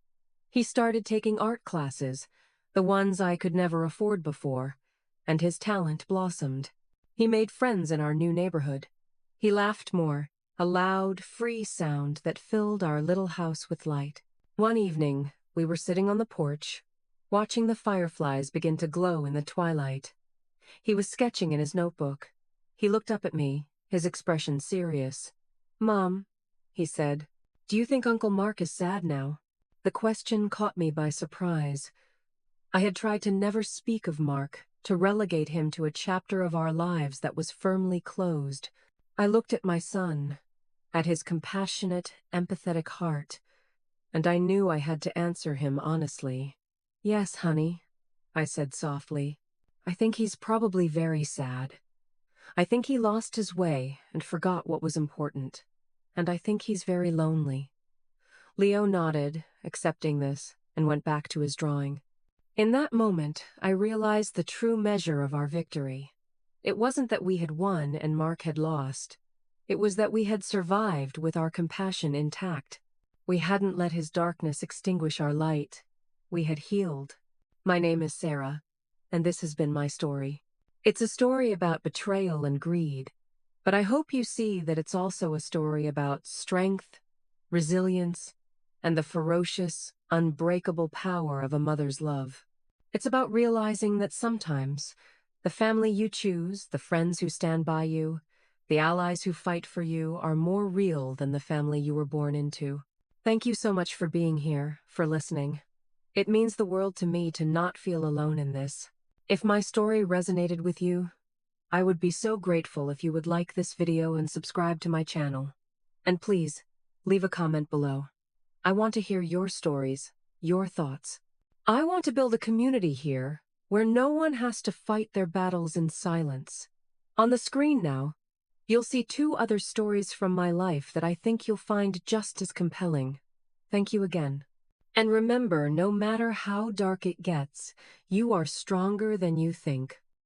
He started taking art classes, the ones I could never afford before, and his talent blossomed. He made friends in our new neighborhood. He laughed more, a loud, free sound that filled our little house with light. One evening, we were sitting on the porch, watching the fireflies begin to glow in the twilight. He was sketching in his notebook. He looked up at me, his expression serious. "Mom," he said, "do you think Uncle Mark is sad now?" The question caught me by surprise. I had tried to never speak of Mark, to relegate him to a chapter of our lives that was firmly closed. I looked at my son, at his compassionate, empathetic heart, and I knew I had to answer him honestly. "Yes, honey," I said softly. "I think he's probably very sad. I think he lost his way and forgot what was important. And I think he's very lonely." Leo nodded, accepting this, and went back to his drawing. In that moment, I realized the true measure of our victory. It wasn't that we had won and Mark had lost. It was that we had survived with our compassion intact. We hadn't let his darkness extinguish our light. We had healed. My name is Sarah, and this has been my story. It's a story about betrayal and greed, but I hope you see that it's also a story about strength, resilience, and the ferocious, unbreakable power of a mother's love. It's about realizing that sometimes the family you choose, the friends who stand by you, the allies who fight for you are more real than the family you were born into. Thank you so much for being here, for listening. It means the world to me to not feel alone in this. If my story resonated with you, I would be so grateful if you would like this video and subscribe to my channel. And please, leave a comment below. I want to hear your stories, your thoughts. I want to build a community here where no one has to fight their battles in silence. On the screen now, you'll see 2 other stories from my life that I think you'll find just as compelling. Thank you again. And remember, no matter how dark it gets, you are stronger than you think.